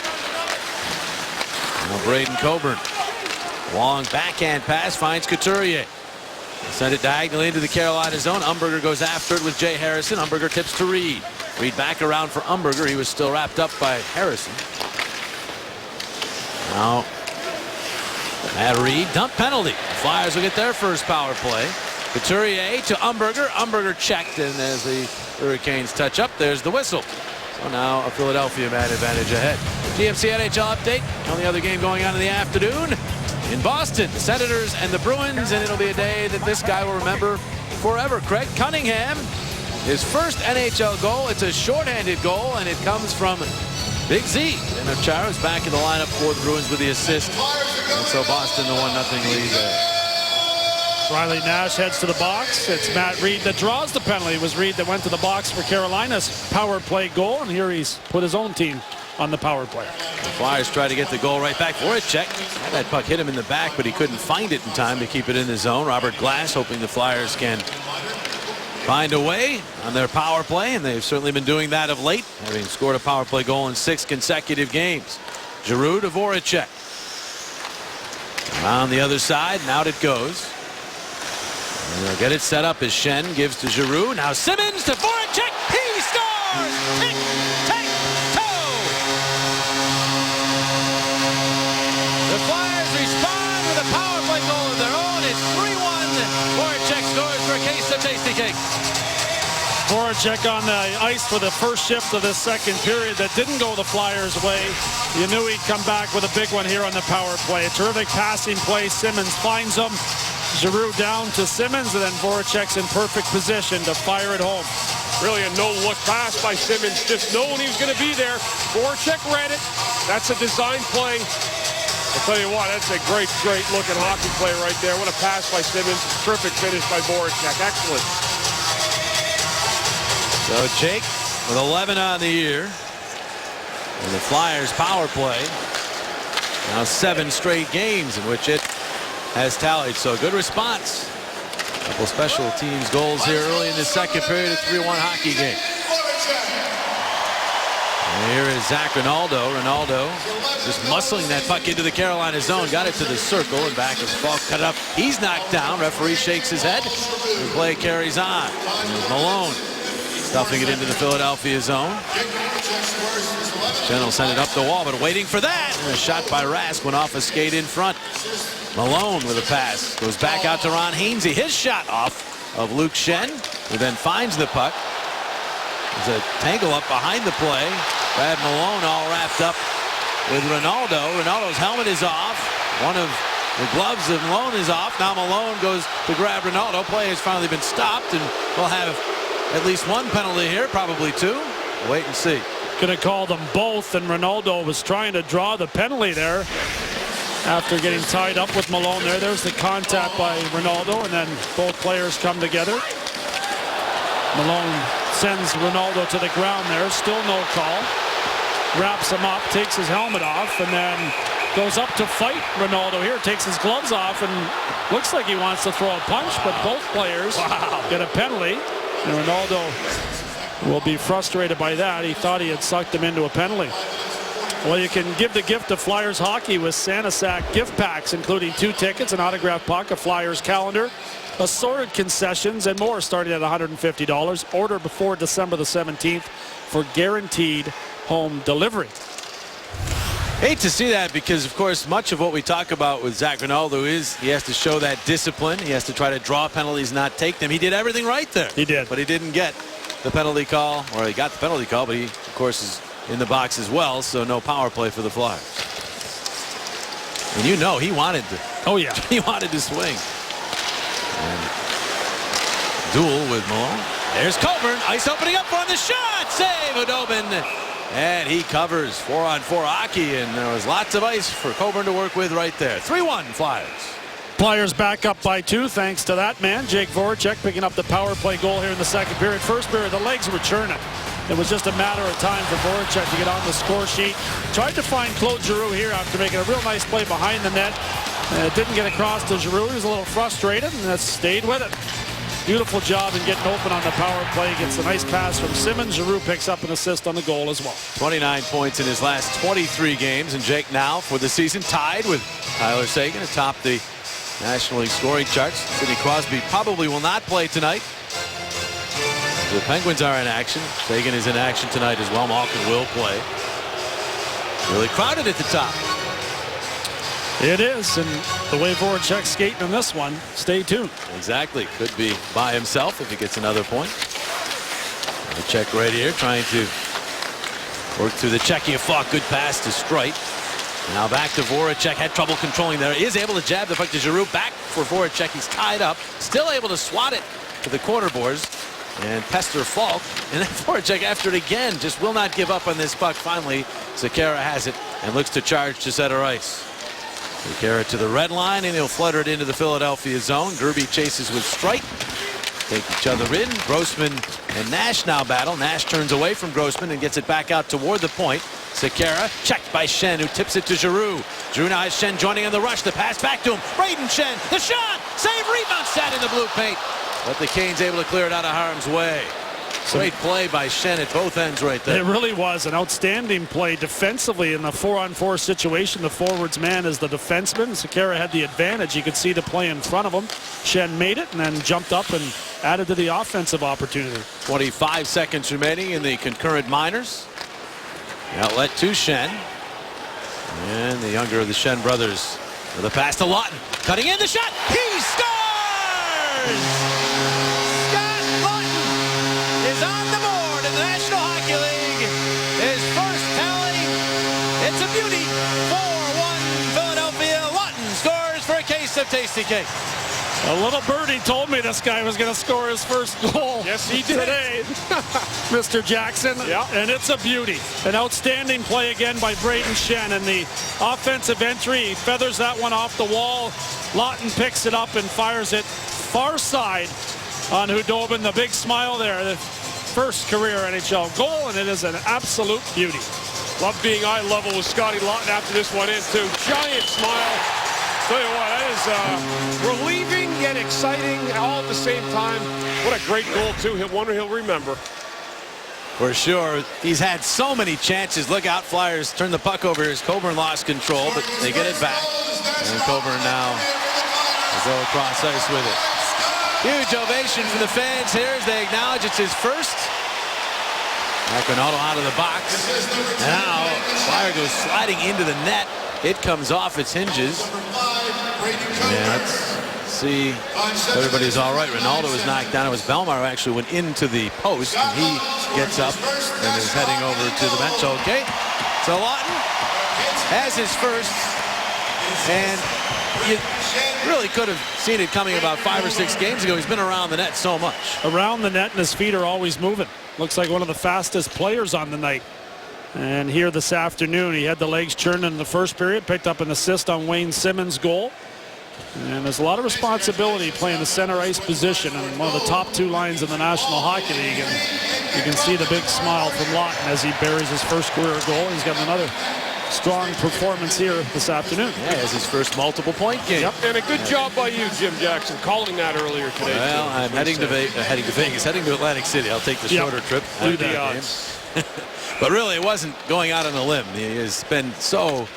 Now Braden Coburn. Long backhand pass finds Couturier. Send it diagonally into the Carolina zone. Umberger goes after it with Jay Harrison. Umberger tips to Reed. Reed back around for Umberger. He was still wrapped up by Harrison. Now at Reed, dump penalty. The Flyers will get their first power play. Couturier to Umberger. Umberger checked, and as the Hurricanes touch up, there's the whistle. So now a Philadelphia man advantage ahead. GMC NHL update. Only other game going on in the afternoon in Boston, the Senators and the Bruins, and it'll be a day that this guy will remember forever. Craig Cunningham, his first NHL goal. It's a shorthanded goal, and it comes from Big Z. And Chara is back in the lineup for the Bruins with the assist. And so Boston the 1-0 lead there. Riley Nash heads to the box. It's Matt Reed that draws the penalty. It was Reed that went to the box for Carolina's power play goal, and here he's put his own team on the power play. The Flyers try to get the goal right back. Voracek had that puck hit him in the back, but he couldn't find it in time to keep it in the zone. Robert Glass hoping the Flyers can find a way on their power play, and they've certainly been doing that of late, having scored a power play goal in 6 consecutive games. Giroux to Voracek. Around the other side, and out it goes. And they'll get it set up as Schenn gives to Giroux. Now Simmons to Voracek. He scores! Tic-tac-toe! The Flyers respond with a power play goal of their own. It's 3-1. Voracek scores for a case of Tasty Cake. Voracek on the ice for the first shift of this second period that didn't go the Flyers' way. You knew he'd come back with a big one here on the power play. A terrific passing play. Simmons finds him. Giroux down to Simmons, and then Voracek's in perfect position to fire it home. Really a no-look pass by Simmons, just knowing he was going to be there. Voracek read it. That's a design play. I'll tell you what, that's a great looking hockey play right there. What a pass by Simmons. Terrific finish by Voracek. Excellent. So Jake with 11 on the year. And the Flyers power play. Now 7 straight games in which it has tallied. So good response. A couple special teams goals here early in the second period. A 3-1 hockey game. And here is Zach Rinaldo. Rinaldo just muscling that puck into the Carolina zone. Got it to the circle and back as Falk cut it up. He's knocked down. Referee shakes his head. The play carries on. Malone stuffing it into the Philadelphia zone. Schenn will send it up the wall, but waiting for that. And a shot by Rask went off a skate in front. Malone with a pass. Goes back out to Ron Hainsey. His shot off of Luke Schenn, who then finds the puck. There's a tangle up behind the play. Brad Malone all wrapped up with Ronaldo. Ronaldo's helmet is off. One of The gloves of Malone is off. Now Malone goes to grab Ronaldo. Play has finally been stopped, and we'll have at least one penalty here, probably two. Wait and see. Going to call them both, and Ronaldo was trying to draw the penalty there after getting tied up with Malone there. There's the contact by Ronaldo, and then both players come together. Malone sends Ronaldo to the ground there. Still no call. Wraps him up, takes his helmet off, and then goes up to fight Ronaldo here. Takes his gloves off and looks like he wants to throw a punch, but both players get a penalty. And Ronaldo will be frustrated by that. He thought he had sucked him into a penalty. Well, you can give the gift of Flyers hockey with Santa Sack gift packs, including 2 tickets, an autographed puck, a Flyers calendar, assorted concessions, and more, starting at $150. Order before December the 17th for guaranteed home delivery. Hate to see that because, of course, much of what we talk about with Zach Ronaldo is he has to show that discipline. He has to try to draw penalties, not take them. He did everything right there. He did. But he didn't get the penalty call, or he got the penalty call, but he, of course, is in the box as well, so no power play for the Flyers. And you know he wanted to. Oh, yeah. He wanted to swing. And duel with Malone. There's Coburn. Ice opening up on the shot. Save Khudobin. And he covers 4-on-4 hockey, and there was lots of ice for Coburn to work with right there. 3-1 Flyers. Flyers back up by 2 thanks to that man, Jake Voracek, picking up the power play goal here in the second period. First period, the legs were churning. It was just a matter of time for Voracek to get on the score sheet. Tried to find Claude Giroux here after making a real nice play behind the net. Didn't get across to Giroux. He was a little frustrated, and stayed with it. Beautiful job in getting open on the power play. Gets a nice pass from Simmons. Giroux picks up an assist on the goal as well. 29 points in his last 23 games, and Jake now for the season tied with Tyler Seguin atop the National League scoring charts. Sidney Crosby probably will not play tonight. The Penguins are in action. Seguin is in action tonight as well. Malkin will play. Really crowded at the top. It is, and the way Voracek's skating in this one, stay tuned. Exactly. Could be by himself if he gets another point. Check right here, trying to work through the Czechia-Falk. Good pass to Streit. Now back to Voracek. Had trouble controlling there. Is able to jab the puck to Giroux. Back for Voracek. He's tied up. Still able to swat it to the corner boards and pester Falk. And then Voracek after it again. Just will not give up on this puck. Finally, Sekera has it and looks to charge to center ice. Sekera to the red line, and he'll flutter it into the Philadelphia zone. Gerby chases with Streit. Take each other in. Grossman and Nash now battle. Nash turns away from Grossman and gets it back out toward the point. Sekera checked by Schenn, who tips it to Giroux. Giroux now has Schenn joining in the rush. The pass back to him. Braden Schenn, the shot! Save, rebound, sat in the blue paint. But the Canes able to clear it out of harm's way. Great play by Schenn at both ends right there. It really was an outstanding play defensively in the 4-on-4 situation. The forward's man is the defenseman. Sekera had the advantage. You could see the play in front of him. Schenn made it and then jumped up and added to the offensive opportunity. 25 seconds remaining in the concurrent minors. The outlet to Schenn. And the younger of the Schenn brothers with a pass to Lawton. Cutting in the shot. He scores! Is on the board in the National Hockey League. His first penalty. It's a beauty. 4-1 Philadelphia. Lawton scores for a case of Tasty Cake. A little birdie told me this guy was going to score his first goal. Yes, he did. Today, Mr. Jackson. Yeah. And it's a beauty. An outstanding play again by Braden Schenn. And the offensive entry, he feathers that one off the wall. Lawton picks it up and fires it far side on Khudobin. The big smile there. The first career NHL goal, and it is an absolute beauty. Love being eye level with Scotty Lawton after this one in too. Giant smile. Tell you what, that is relieving yet exciting all at the same time. What a great goal too. One he'll remember. For sure. He's had so many chances. Look out, Flyers turn the puck over as Coburn lost control, but they get it back. And Coburn now will go across ice with it. Huge ovation from the fans here as they acknowledge it's his first. Back Ronaldo out of the box. Now Flyer goes sliding into the net. It comes off its hinges. And let's see if everybody's all right. Ronaldo is knocked down. It was Belmar who actually went into the post, and he gets up and is heading over to the bench. Okay, so Lawton has his first, and you really could have seen it coming about 5 or 6 games ago. He's been around the net so much. Around the net, and his feet are always moving. Looks like one of the fastest players on the night. And here this afternoon, he had the legs churning in the first period, picked up an assist on Wayne Simmons' goal. And there's a lot of responsibility playing the center ice position and one of the top 2 lines in the National Hockey League. And you can see the big smile from Lawton as he buries his first career goal. He's got another strong performance here this afternoon. Yeah, it's his first multiple point game. Yep. And a good job by you, Jim Jackson, calling that earlier today. Well, I'm heading to Vegas, heading to Atlantic City. I'll take the shorter trip. Do after the that odds. game. But really, it wasn't going out on a limb. He has been so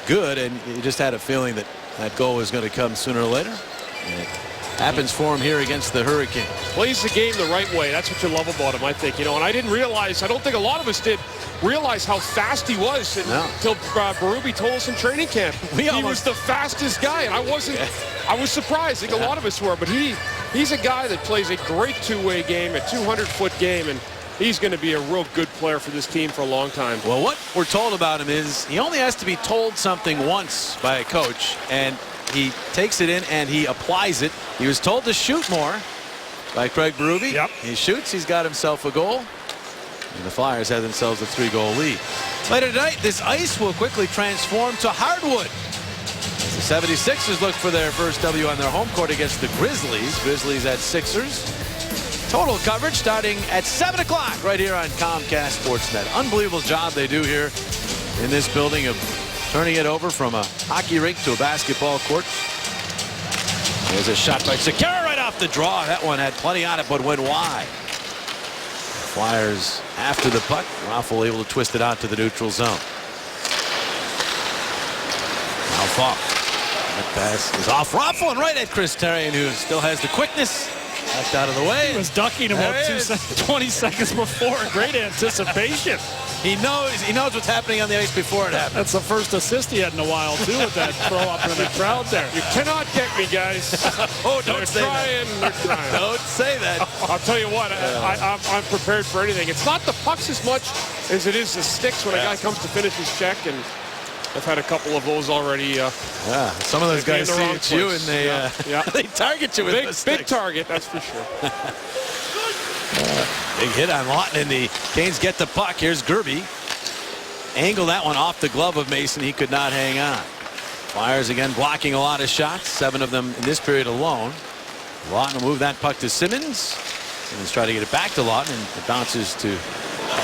good, and you just had a feeling that that goal was going to come sooner or later. And it happens for him here against the Hurricanes. Plays the game the right way. That's what you love about him, I think. You know, and I didn't realize, I don't think a lot of us did realize how fast he was until Berube told us in training camp. He was the fastest guy, and I was surprised. I think a lot of us were, but he's a guy that plays a great two-way game, a 200-foot game, and he's going to be a real good player for this team for a long time. Well, what we're told about him is he only has to be told something once by a coach, and he takes it in and he applies it. He was told to shoot more by Craig Berube. Yep. He shoots. He's got himself a goal. And the Flyers have themselves a 3-goal lead. Later tonight, this ice will quickly transform to hardwood. The 76ers look for their first W on their home court against the Grizzlies. Grizzlies at Sixers. Total coverage starting at 7 o'clock right here on Comcast Sportsnet. Unbelievable job they do here in this building of turning it over from a hockey rink to a basketball court. There's a shot by Sekera right off the draw. That one had plenty on it but went wide. Flyers after the puck. Raffle able to twist it out to the neutral zone. Now Falk. That pass is off Raffle and right at Chris Therien, who still has the quickness. Backed out of the way. He was ducking him about 20 seconds before. Great anticipation. He knows what's happening on the ice before it happens. That's the first assist he had in a while, too, with that throw up in the crowd there. You cannot get me, guys. Oh, don't say that. They're trying. Don't say that. I'll tell you what, I'm prepared for anything. It's not the pucks as much as it is the sticks when a guy comes to finish his check, and I've had a couple of those already. Yeah, some of those guys see it's you and they they target you with the sticks. Big target, that's for sure. Big hit on Lawton, and the Canes get the puck. Here's Gerby. Angle that one off the glove of Mason. He could not hang on. Flyers again blocking a lot of shots, 7 of them in this period alone. Lawton will move that puck to Simmons. Simmons try to get it back to Lawton, and it bounces to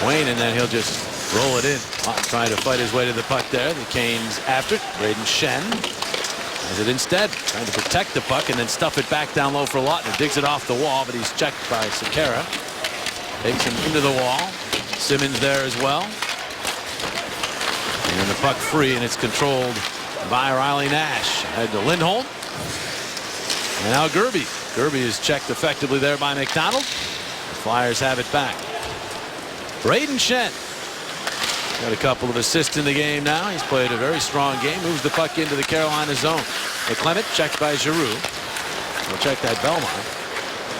Wayne, and then he'll just roll it in. Lawton trying to fight his way to the puck there. The Canes after it. Braden Shen has it instead, trying to protect the puck and then stuff it back down low for Lawton. Digs it off the wall, but he's checked by Sekera. Takes him into the wall. Simmons there as well. And the puck free, and it's controlled by Riley Nash. Head to Lindholm. And now Gerby. Gerby is checked effectively there by McDonald. The Flyers have it back. Braden Shen got a couple of assists in the game now. He's played a very strong game. Moves the puck into the Carolina zone. McClement checked by Giroux. We'll check that Belmont.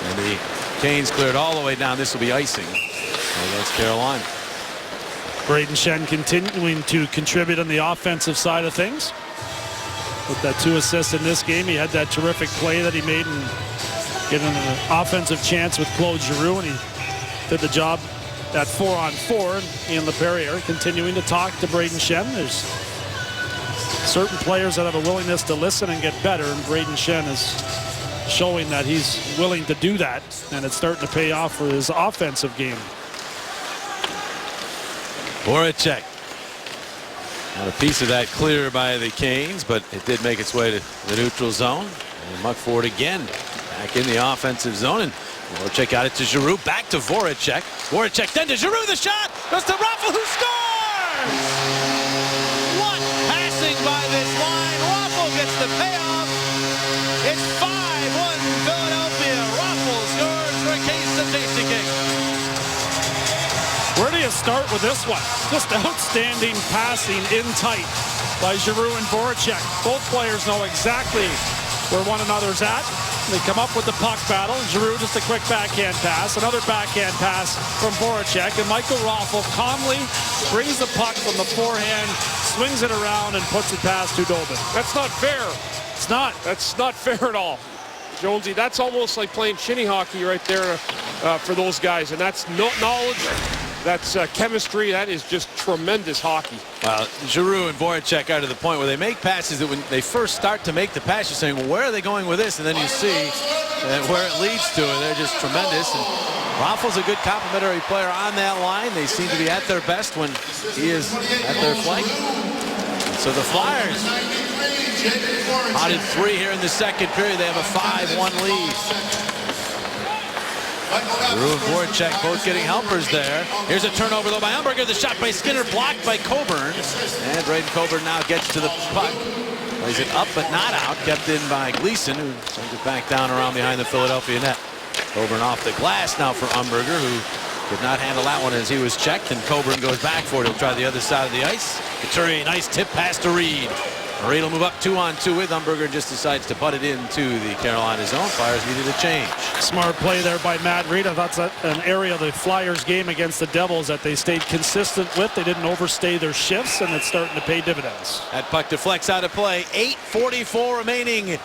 And the Canes cleared all the way down. This will be icing against Carolina. Braden Shen continuing to contribute on the offensive side of things. With that 2 assists in this game, he had that terrific play that he made and getting an offensive chance with Claude Giroux, and he did the job at 4-on-4 in the barrier. Continuing to talk to Braden Shen. There's certain players that have a willingness to listen and get better, and Braden Shen is showing that he's willing to do that, and it's starting to pay off for his offensive game. Voracek. Not a piece of that clear by the Canes, but it did make its way to the neutral zone. And Muckford again back in the offensive zone, and Voracek got it to Giroux, back to Voracek. Voracek then to Giroux, the shot goes to Raffle, who scores! What passing by this line. Raffle gets the payoff. It's 5-1 Philadelphia. Raffle scores for a case of Tasty Cake. Where do you start with this one? Just outstanding passing in tight by Giroux and Voracek. Both players know exactly where one another's at. They come up with the puck battle. Giroux just a quick backhand pass. Another backhand pass from Voracek. And Michael Raffle calmly brings the puck from the forehand, swings it around, and puts it past Hudobin. That's not fair. It's not. That's not fair at all. Jonesy, that's almost like playing shinny hockey right there for those guys. And that's no knowledge. That's chemistry. That is just tremendous hockey. Well, Giroux and Voracek are to the point where they make passes that when they first start to make the pass, you're saying, well, where are they going with this? And then you see where it leads to, and they're just tremendous. And Raffl's a good complementary player on that line. They seem to be at their best when he is at their flank. So the Flyers potted 3 here in the second period. They have a 5-1 lead. Giroux and Voracek both getting helpers there. Here's a turnover though by Umberger. The shot by Skinner blocked by Coburn. And Braden Coburn now gets to the puck. Plays it up but not out. Kept in by Gleason, who sends it back down around behind the Philadelphia net. Coburn off the glass now for Umberger, who could not handle that one as he was checked. And Coburn goes back for it. He'll try the other side of the ice. Couturier, nice tip pass to Reed. Reed will move up 2-on-2 with Umberger, just decides to putt it into the Carolina zone. Flyers needed a change. Smart play there by Matt Reed. I thought that's an area of the Flyers game against the Devils that they stayed consistent with. They didn't overstay their shifts, and it's starting to pay dividends. That puck deflects out of play. 8:44 remaining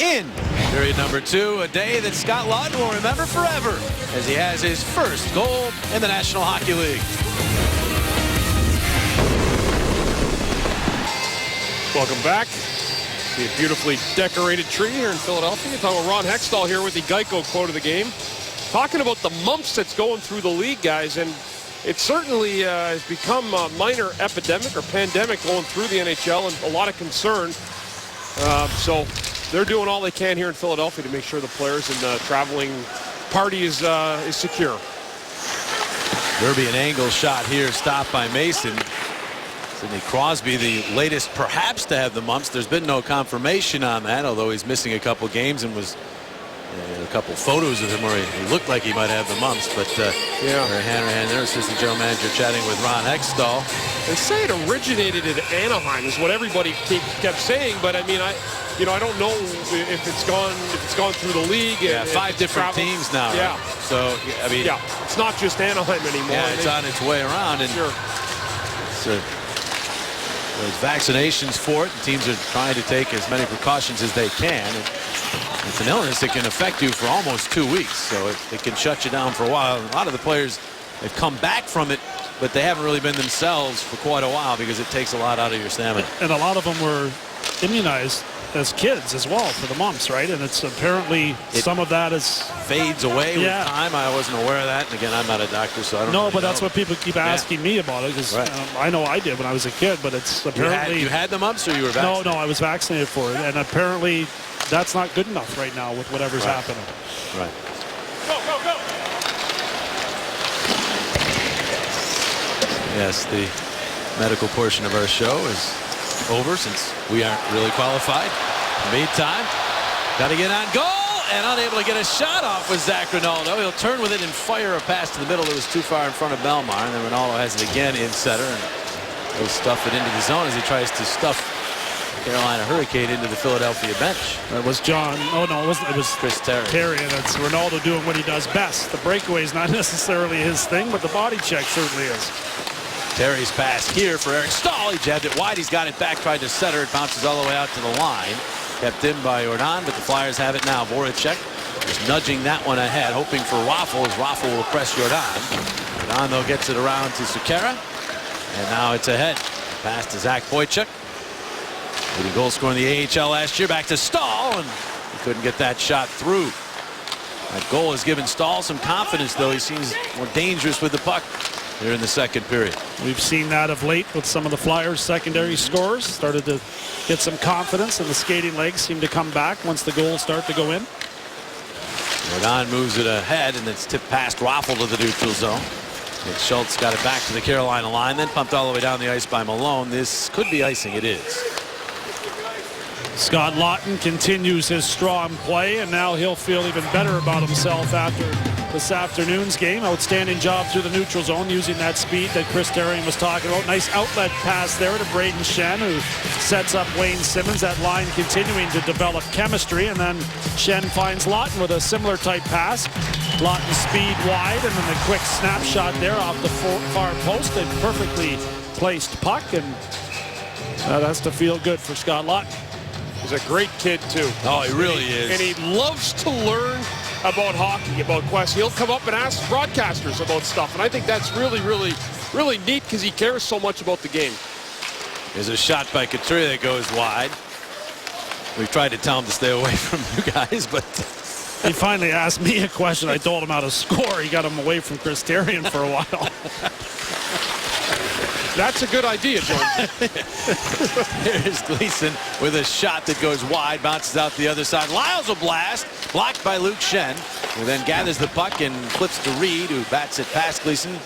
in period number 2. A day that Scott Laughton will remember forever as he has his first goal in the National Hockey League. Welcome back. See a beautifully decorated tree here in Philadelphia. Talking about Ron Hextall here with the Geico quote of the game. Talking about the mumps that's going through the league, guys, and it certainly has become a minor epidemic or pandemic going through the NHL, and a lot of concern. So they're doing all they can here in Philadelphia to make sure the players and the traveling party is secure. Derby and angle shot here, stopped by Mason. Sidney Crosby, the latest perhaps to have the mumps. There's been no confirmation on that, although he's missing a couple games and was a couple photos of him where he looked like he might have the mumps. But Larry Hanrahan, their assistant general manager, chatting with Ron Hextall. They say it originated in Anaheim is what everybody kept saying, but I mean, I don't know if it's gone through the league. Yeah, 5 different teams now. Yeah. Right? So I mean, yeah, it's not just Anaheim anymore. Yeah, it's on its way around, and sure. There's vaccinations for it, and teams are trying to take as many precautions as they can. And it's an illness that can affect you for almost 2 weeks, so it can shut you down for a while. And a lot of the players have come back from it, but they haven't really been themselves for quite a while because it takes a lot out of your stamina. And a lot of them were immunized as kids as well for the mumps, right? And it's apparently some of that is fades away with time. I wasn't aware of that, and again, I'm not a doctor, so I don't know. But that's what people keep asking me about it, because I know I did when I was a kid, but it's apparently you had the mumps, or you were vaccinated? No, I was vaccinated for it, and apparently that's not good enough right now with whatever's happening. Right. Go, go, go. Yes, the medical portion of our show is over since we aren't really qualified. In the meantime, got to get on goal, and unable to get a shot off with Zach Rinaldo. He'll turn with it and fire a pass to the middle that was too far in front of Belmar, and then Rinaldo has it again in center, and he'll stuff it into the zone as he tries to stuff Carolina Hurricane into the Philadelphia bench. That was John. Oh no, it was Chris Terry. Terry, and that's Rinaldo doing what he does best. The breakaway is not necessarily his thing, but the body check certainly is. Terry's pass here for Eric Stahl. He jabbed it wide. He's got it back, tried to center. It bounces all the way out to the line. Kept in by Jordan, but the Flyers have it now. Voracek is nudging that one ahead, hoping for Raffl, as Raffl will press Jordan. Jordan, though, gets it around to Sekera. And now it's ahead. Pass to Zach Boychuk. Leading goal scorer in the AHL last year. Back to Stahl, and he couldn't get that shot through. That goal has given Stahl some confidence, though. He seems more dangerous with the puck here in the second period. We've seen that of late with some of the Flyers' secondary scorers. Started to get some confidence, and the skating legs seem to come back once the goals start to go in. Jordan moves it ahead, and it's tipped past Raffl to the neutral zone. Nick Schultz got it back to the Carolina line, then pumped all the way down the ice by Malone. This could be icing. It is. Scott Laughton continues his strong play, and now he'll feel even better about himself after this afternoon's game. Outstanding job through the neutral zone using that speed that Chris Terry was talking about. Nice outlet pass there to Braden Shen, who sets up Wayne Simmons. That line continuing to develop chemistry, and then Shen finds Laughton with a similar type pass. Laughton speed wide, and then the quick snapshot there off the far post. A perfectly placed puck, and that has to feel good for Scott Laughton. is a great kid, too. Oh, he really is. And he loves to learn about hockey, about Quest. He'll come up and ask broadcasters about stuff, and I think that's really, really, really neat because he cares so much about the game. There's a shot by Couturier that goes wide. We've tried to tell him to stay away from you guys, but He finally asked me a question. I told him how to score. He got him away from Chris Therien for a while. That's a good idea, John. here's Gleason with a shot that goes wide, bounces out the other side. Lyles will blast, blocked by Luke Schenn, who then gathers the puck and flips to Reed, who bats it past Gleason,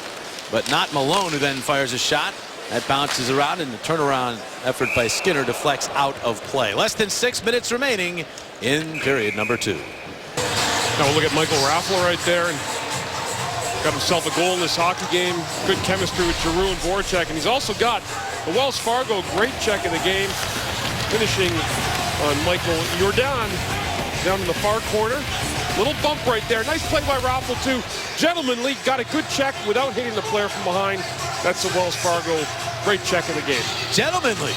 but not Malone, who then fires a shot. That bounces around, and the turnaround effort by Skinner deflects out of play. Less than 6 minutes remaining in period number 2. Now we'll look at Michael Raffl right there, and got himself a goal in this hockey game. Good chemistry with Giroux and Voracek, and he's also got the Wells Fargo great check of the game, finishing on Michael Jordan down in the far corner. Little bump right there. Nice play by Raffl too. Gentlemanly, got a good check without hitting the player from behind. That's the Wells Fargo great check of the game. Gentlemanly.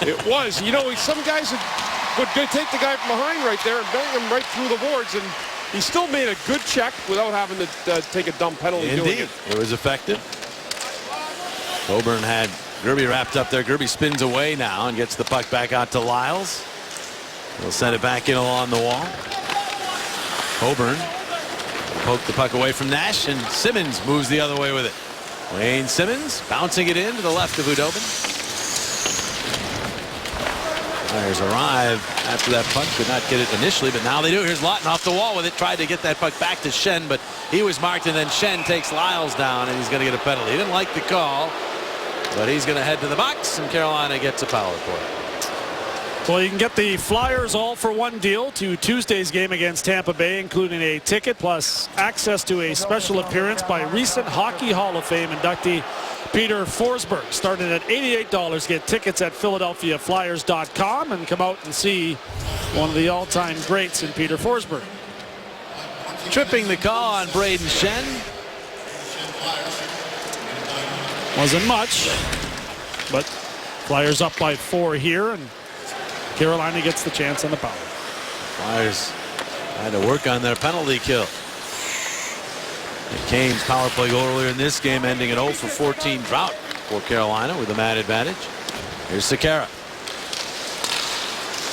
It was. You know, some guys would take the guy from behind right there and bang him right through the boards, and he still made a good check without having to take a dumb penalty. Indeed, doing it. It was effective. Coburn had Gerby wrapped up there. Gerby spins away now and gets the puck back out to Lyles. He'll send it back in along the wall. Coburn poked the puck away from Nash, and Simmons moves the other way with it. Wayne Simmons bouncing it in to the left of Khudobin. Flyers arrive after that puck. Could not get it initially, but now they do. Here's Lawton off the wall with it. Tried to get that puck back to Schenn, but he was marked, and then Schenn takes Lyles down, and he's going to get a penalty. He didn't like the call, but he's going to head to the box, and Carolina gets a power play. Well, you can get the Flyers all-for-one deal to Tuesday's game against Tampa Bay, including a ticket plus access to a special appearance by recent Hockey Hall of Fame inductee Peter Forsberg. Starting at $88. Get tickets at PhiladelphiaFlyers.com and come out and see one of the all-time greats in Peter Forsberg. Tripping the call on Braden Schenn. Wasn't much, but Flyers up by 4 here, and Carolina gets the chance on the power. Flyers had to work on their penalty kill. And Kane's power play goal earlier in this game, ending an 0 for 14 drought for Carolina with a man advantage. Here's Sekera.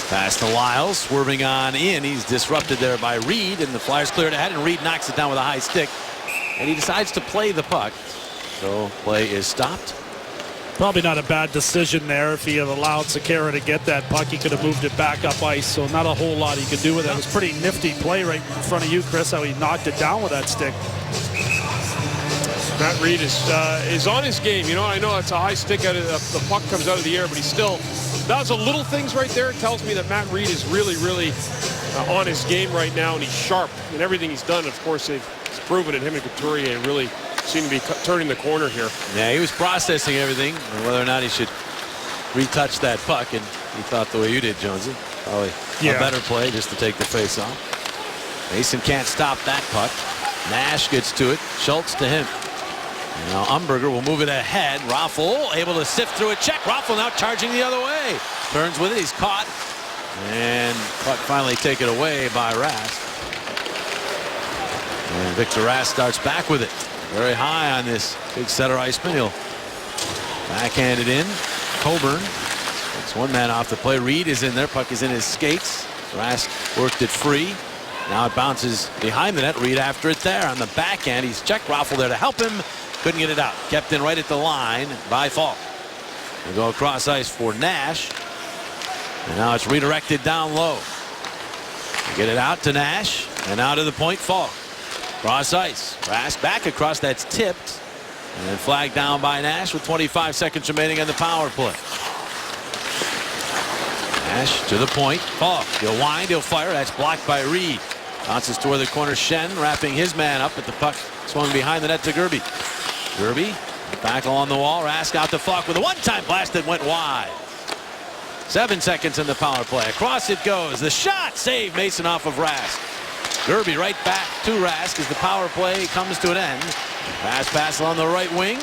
Pass to Lyles, swerving on in. He's disrupted there by Reed, and the Flyers clear it ahead, and Reed knocks it down with a high stick. And he decides to play the puck. So play is stopped. Probably not a bad decision there. If he had allowed Sekera to get that puck, he could have moved it back up ice. So not a whole lot he could do with it. It was a pretty nifty play right in front of you, Chris, how he knocked it down with that stick. Matt Reed is on his game. You know, I know it's a high stick out of the puck comes out of the air, but he still does the little things right there. It tells me that Matt Reed is really, really on his game right now, and he's sharp in everything he's done. Of course, he's proven it. Him and Couturier really seem to be turning the corner here. Yeah, he was processing everything, and whether or not he should retouch that puck, and he thought the way you did, Jonesy. Probably a better play just to take the face off. Mason can't stop that puck. Nash gets to it. Schultz to him. And now Umberger will move it ahead. Raffl able to sift through a check. Raffl now charging the other way. Turns with it. He's caught. And puck finally taken away by Rask. And Victor Rask starts back with it. Very high on this big center iceman. He'll backhand it in. Coburn takes one man off the play. Reed is in there. Puck is in his skates. Rask worked it free. Now it bounces behind the net. Reed after it there on the backhand. He's checked Raffl there to help him. Couldn't get it out. Kept in right at the line by Falk. We'll go across ice for Nash. And now it's redirected down low. Get it out to Nash. And out to the point, Falk. Cross ice. Rask back across. That's tipped. And flagged down by Nash with 25 seconds remaining on the power play. Nash to the point. Falk. He'll wind. He'll fire. That's blocked by Reed. Bounces toward the corner. Schenn wrapping his man up, but the puck swung behind the net to Gerby. Gerby back along the wall. Rask out to Falk with a one-time blast that went wide. 7 seconds in the power play. Across it goes. The shot. Save Mason off of Rask. Gerby right back to Rask as the power play comes to an end. Pass along the right wing.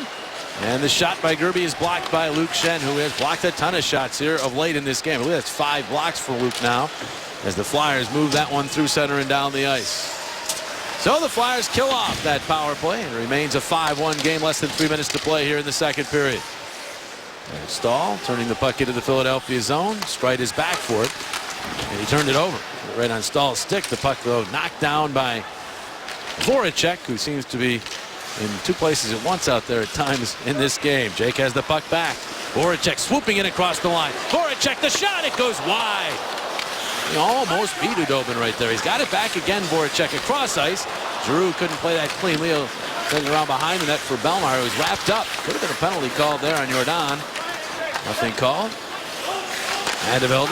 And the shot by Gerby is blocked by Luke Shen, who has blocked a ton of shots here of late in this game. I believe that's 5 blocks for Luke now, as the Flyers move that one through center and down the ice. So the Flyers kill off that power play, and it remains a 5-1 game, less than 3 minutes to play here in the second period. There's Stahl turning the puck into the Philadelphia zone. Streit is back for it, and he turned it over right on Stahl's stick. The puck, though, knocked down by Voracek, who seems to be in 2 places at once out there at times in this game. Jake has the puck back. Voracek swooping in across the line. Voracek, the shot, it goes wide. He almost beat Udobin right there. He's got it back again, Voracek across ice. Giroux couldn't play that clean. Leo sending around behind the net for Bellemare, who was wrapped up. Could have been a penalty called there on Jordan. Nothing called. Vandevelde.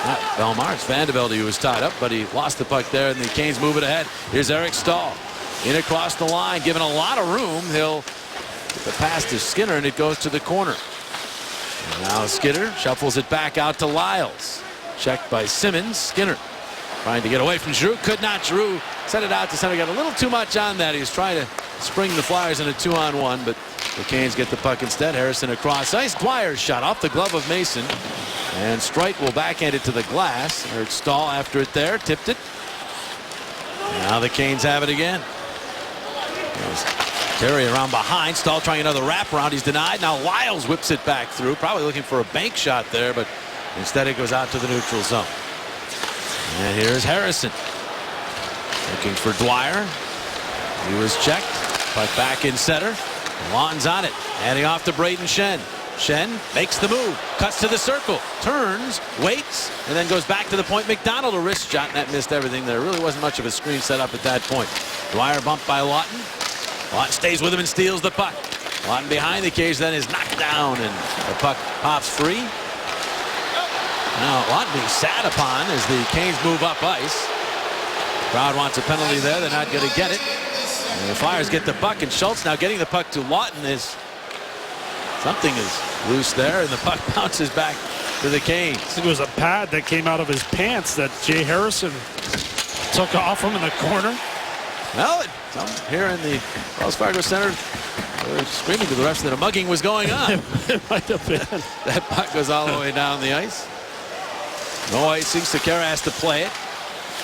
Not Bellemare, it's Vandevelde who was tied up, but he lost the puck there, and the Canes move it ahead. Here's Eric Stahl. In across the line, given a lot of room. He'll get the pass to Skinner, and it goes to the corner. And now Skinner shuffles it back out to Lyles. Checked by Simmons. Skinner trying to get away from Giroux. Could not. Giroux sent it out to center. Got a little too much on that. He was trying to spring the Flyers in a 2-on-1, but the Canes get the puck instead. Harrison across ice. Dwyer's shot off the glove of Mason. And Streit will backhand it to the glass. Heard Stahl after it there. Tipped it. Now the Canes have it again. Terry around behind. Stahl trying another wraparound. He's denied. Now Lyles whips it back through. Probably looking for a bank shot there, but instead it goes out to the neutral zone. And here's Harrison. Looking for Dwyer. He was checked. Puck back in center. Lawton's on it. Handing off to Braden Shen. Shen makes the move. Cuts to the circle. Turns. Waits. And then goes back to the point. McDonald, a wrist shot. And that missed everything. There really wasn't much of a screen set up at that point. Dwyer bumped by Lawton. Lawton stays with him and steals the puck. Lawton behind the cage then is knocked down, and the puck pops free. Now Lawton being sat upon as the Canes move up ice. Crowd wants a penalty there. They're not going to get it. And the Flyers get the puck, and Schultz now getting the puck to Lawton. Is something is loose there, and the puck bounces back to the Canes. I think it was a pad that came out of his pants that Jay Harrison took off him in the corner. Well, here in the Wells Fargo Center, they were screaming to the refs that a mugging was going on. It might have been. That puck goes all the way down the ice. No icing. Sekera has to play it.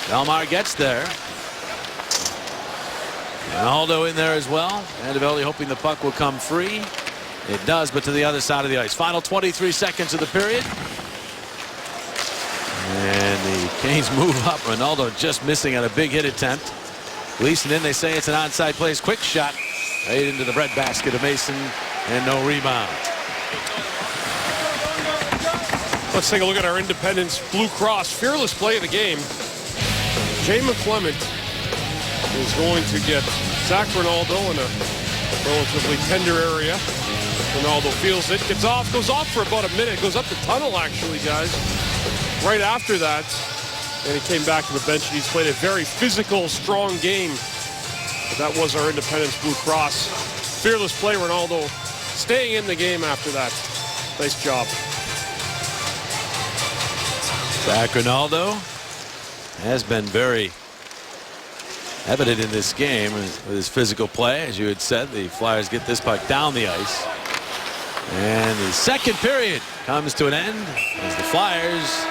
Bellemare gets there. Ronaldo in there as well. Vandevelde hoping the puck will come free. It does, but to the other side of the ice. Final 23 seconds of the period. And the Canes move up. Ronaldo just missing on a big hit attempt. Gleason in, they say it's an onside play. Quick shot right into the breadbasket of Mason, and no rebound. Let's take a look at our Independence Blue Cross fearless play of the game. Jay McClement is going to get Zach Ronaldo in a relatively tender area. Ronaldo feels it, gets off, goes off for about a minute, goes up the tunnel actually, guys. Right after that, and he came back to the bench, and he's played a very physical, strong game. But that was our Independence Blue Cross fearless play. Ronaldo staying in the game after that. Nice job. Zach Ronaldo has been very evident in this game with his physical play. As you had said, the Flyers get this puck down the ice. And the second period comes to an end as the Flyers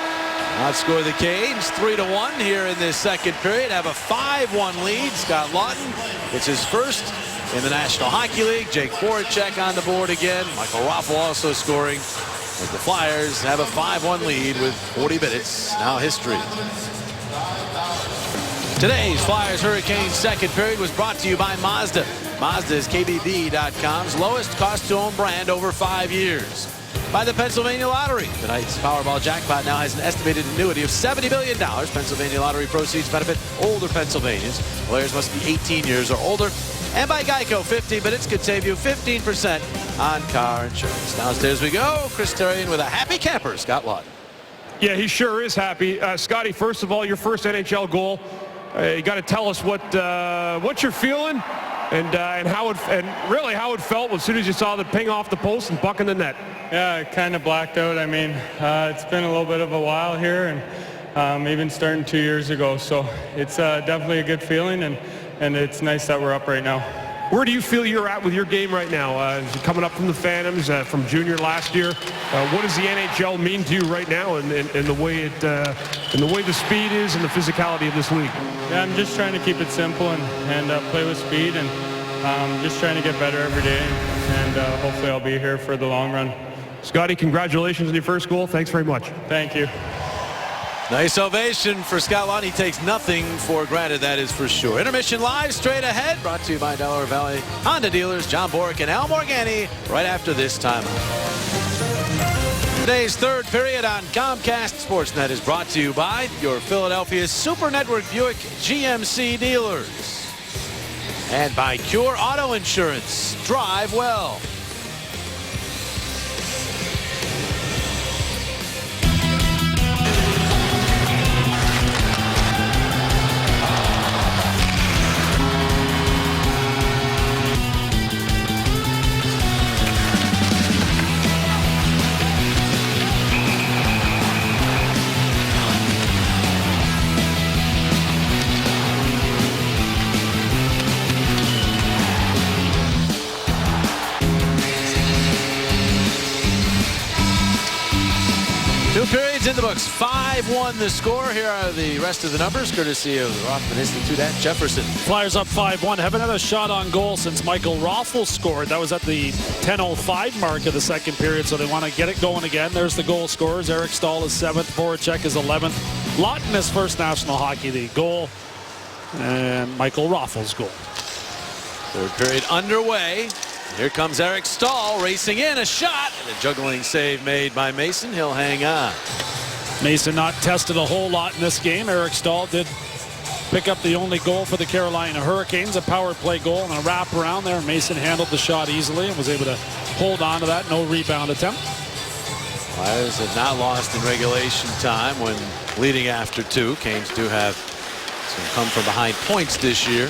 outscore the Canes 3-1 here in this second period. Have a 5-1 lead. Scott Lawton gets his first in the National Hockey League. Jake Voracek on the board again. Michael Raffl also scoring as the Flyers have a 5-1 lead with 40 minutes. Now history. Today's Flyers Hurricanes second period was brought to you by Mazda. Mazda is KBB.com's lowest cost to own brand over 5 years. By the Pennsylvania Lottery. Tonight's Powerball jackpot now has an estimated annuity of $70 billion. Pennsylvania Lottery proceeds benefit older Pennsylvanians. Players must be 18 years or older. And by Geico, 15 minutes could save you 15% on car insurance. Downstairs we go. Chris Therien with a happy camper. Scott Lawton. Yeah, he sure is happy. Scotty, first of all, your first NHL goal. You got to tell us what you're feeling and how it felt as soon as you saw the ping off the post and buck in the net. Yeah, I kind of blacked out. I mean, it's been a little bit of a while here, and even starting 2 years ago. So it's definitely a good feeling, and it's nice that we're up right now. Where do you feel you're at with your game right now? Coming up from the Phantoms, from junior last year, what does the NHL mean to you right now, and the way the speed is and the physicality of this league? Yeah, I'm just trying to keep it simple and play with speed, and just trying to get better every day, and hopefully I'll be here for the long run. Scotty, congratulations on your first goal. Thanks very much. Thank you. Nice ovation for Scott Laughton. He takes nothing for granted, that is for sure. Intermission live, straight ahead, brought to you by Delaware Valley Honda dealers, John Boric and Al Morgani, right after this timeout. Today's third period on Comcast Sportsnet is brought to you by your Philadelphia Super Network Buick GMC dealers. And by Cure Auto Insurance. Drive well. Two periods in the books. 5-1 the score. Here are the rest of the numbers, courtesy of the Rothman Institute at Jefferson. Flyers up 5-1. Haven't had a shot on goal since Michael Raffl scored. That was at the 10:05 mark of the second period, so they want to get it going again. There's the goal scorers. Eric Stahl is 7th. Voracek is 11th. Laughton is first National Hockey League goal. And Michael Raffl's goal. Third period underway. Here comes Eric Stahl racing in, a shot, and a juggling save made by Mason. He'll hang on. Mason not tested a whole lot in this game. Eric Stahl did pick up the only goal for the Carolina Hurricanes, a power play goal and a wraparound there. Mason handled the shot easily and was able to hold on to that. No rebound attempt. Flyers have not lost in regulation time when leading after 2. Canes do have some come from behind points this year.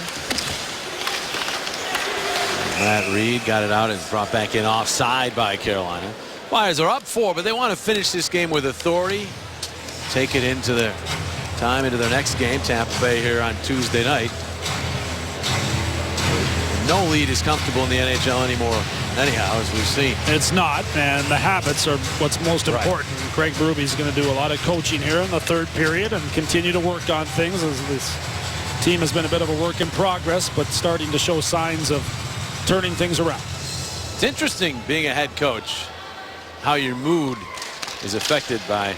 Matt Reed got it out and brought back in offside by Carolina. Flyers are up 4, but they want to finish this game with authority. Take it into their next game, Tampa Bay, here on Tuesday night. No lead is comfortable in the NHL anymore, anyhow, as we've seen. It's not, and the habits are what's most important. Craig Berube going to do a lot of coaching here in the third period and continue to work on things, as this team has been a bit of a work in progress, but starting to show signs of turning things around. It's interesting being a head coach, how your mood is affected by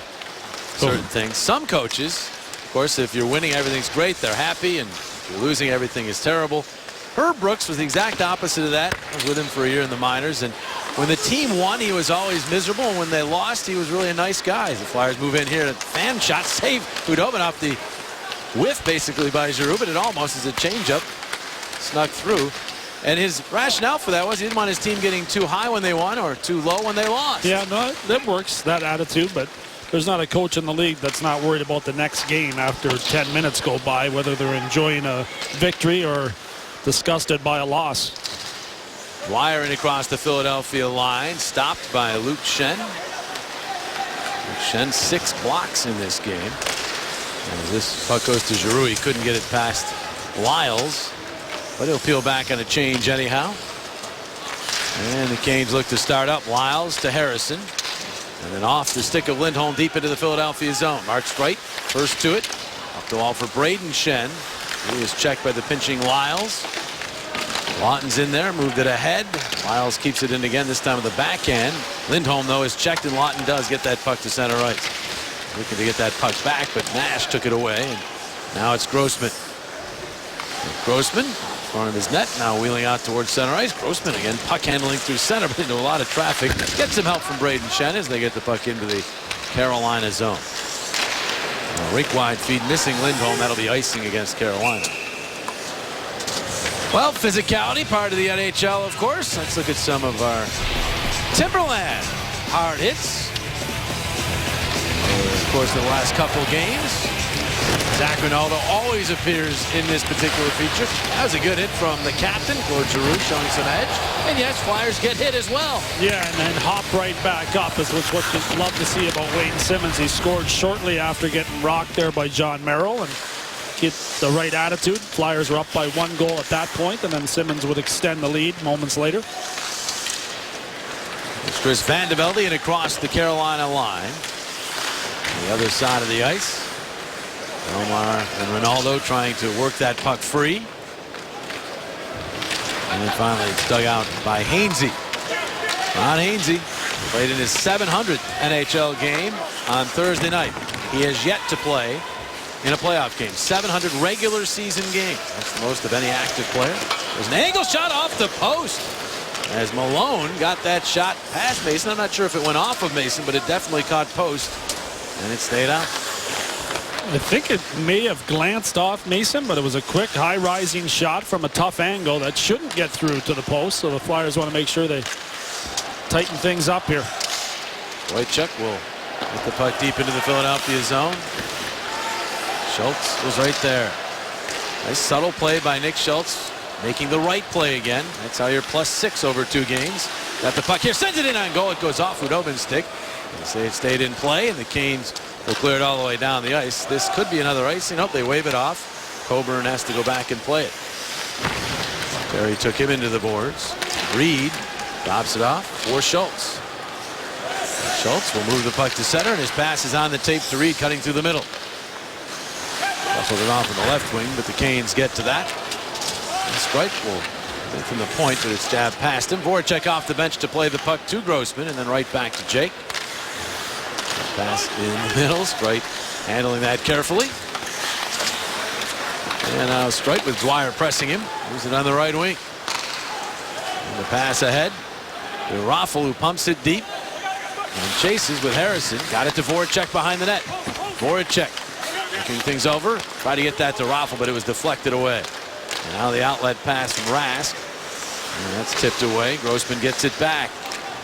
certain things. Some coaches, of course, if you're winning, everything's great, they're happy, and if you're losing, everything is terrible. Herb Brooks was the exact opposite of that. I was with him for a year in the minors, and when the team won, he was always miserable, and when they lost, he was really a nice guy. The Flyers move in here, a fan shot, save Khudobin off the whiff, basically, by Giroux, but it almost is a changeup, snuck through. And his rationale for that was he didn't want his team getting too high when they won or too low when they lost. Yeah, no, that works, that attitude, but there's not a coach in the league that's not worried about the next game after 10 minutes go by, whether they're enjoying a victory or disgusted by a loss. Wiring across the Philadelphia line, stopped by Luke Schenn. Luke Schenn, 6 blocks in this game. And as this puck goes to Giroux, he couldn't get it past Lyles. But he'll peel back on a change anyhow. And the Canes look to start up. Lyles to Harrison. And then off the stick of Lindholm deep into the Philadelphia zone. Marks right. First to it. Up the wall for Braden Schenn. He is checked by the pinching Lyles. Laughton's in there. Moved it ahead. Lyles keeps it in again, this time with the backhand. Lindholm, though, is checked, and Laughton does get that puck to center ice. Looking to get that puck back, but Nash took it away. And now it's Grossman. Grossman, front of his net, now wheeling out towards center ice. Grossman again, puck handling through center, but into a lot of traffic. Gets some help from Braden Schenn as they get the puck into the Carolina zone. Rink wide feed missing Lindholm. That'll be icing against Carolina. Well, physicality, part of the NHL, of course. Let's look at some of our Timberland hard hits. Of course, the last couple games. Zach Rinaldo always appears in this particular feature. That was a good hit from the captain, Claude Giroux, showing some edge. And yes, Flyers get hit as well. Yeah, and then hop right back up is what you love to see about Wayne Simmons. He scored shortly after getting rocked there by John Merrill. And get the right attitude. Flyers were up by 1 goal at that point, and then Simmons would extend the lead moments later. It's Chris Van de Velde and across the Carolina line. On the other side of the ice, Omar and Ronaldo trying to work that puck free. And then finally it's dug out by Hainsey. Ron Hainsey played in his 700th NHL game on Thursday night. He has yet to play in a playoff game. 700 regular season games. That's the most of any active player. There's an angle shot off the post as Malone got that shot past Mason. I'm not sure if it went off of Mason, but it definitely caught post, and it stayed out. I think it may have glanced off Mason, but it was a quick, high-rising shot from a tough angle that shouldn't get through to the post, so the Flyers want to make sure they tighten things up here. Wojciech will get the puck deep into the Philadelphia zone. Schultz was right there. Nice subtle play by Nick Schultz, making the right play again. That's how you're +6 over 2 games. Got the puck here, sends it in on goal. It goes off Khudobin's stick. They say it stayed in play, and the Canes will clear it all the way down the ice. This could be another icing. Nope, they wave it off. Coburn has to go back and play it. Terry took him into the boards. Reed drops it off for Schultz. Schultz will move the puck to center, and his pass is on the tape to Reed, cutting through the middle. Shuffled it off in the left wing, but the Canes get to that. Strike will get from the point, but it's jabbed past him. Voracek off the bench to play the puck to Grossman, and then right back to Jake. Pass in the middle. Strike handling that carefully. And now Strike with Dwyer pressing him. Moves it on the right wing. And the pass ahead to Raffl, who pumps it deep and chases with Harrison. Got it to Voracek behind the net. Voracek looking things over. Tried to get that to Raffl, but it was deflected away. And now the outlet pass from Rask. And that's tipped away. Grossman gets it back.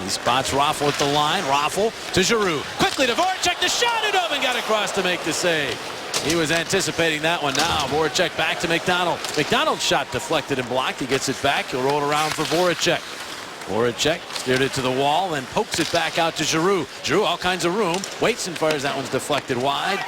He spots Raffl at the line. Raffl to Giroux. Quickly to Voracek. The shot. Khudobin got across to make the save. He was anticipating that one. Now Voracek back to McDonald. McDonald's shot deflected and blocked. He gets it back. He'll roll it around for Voracek. Voracek steered it to the wall, then pokes it back out to Giroux. Giroux, all kinds of room. Waits and fires. That one's deflected wide.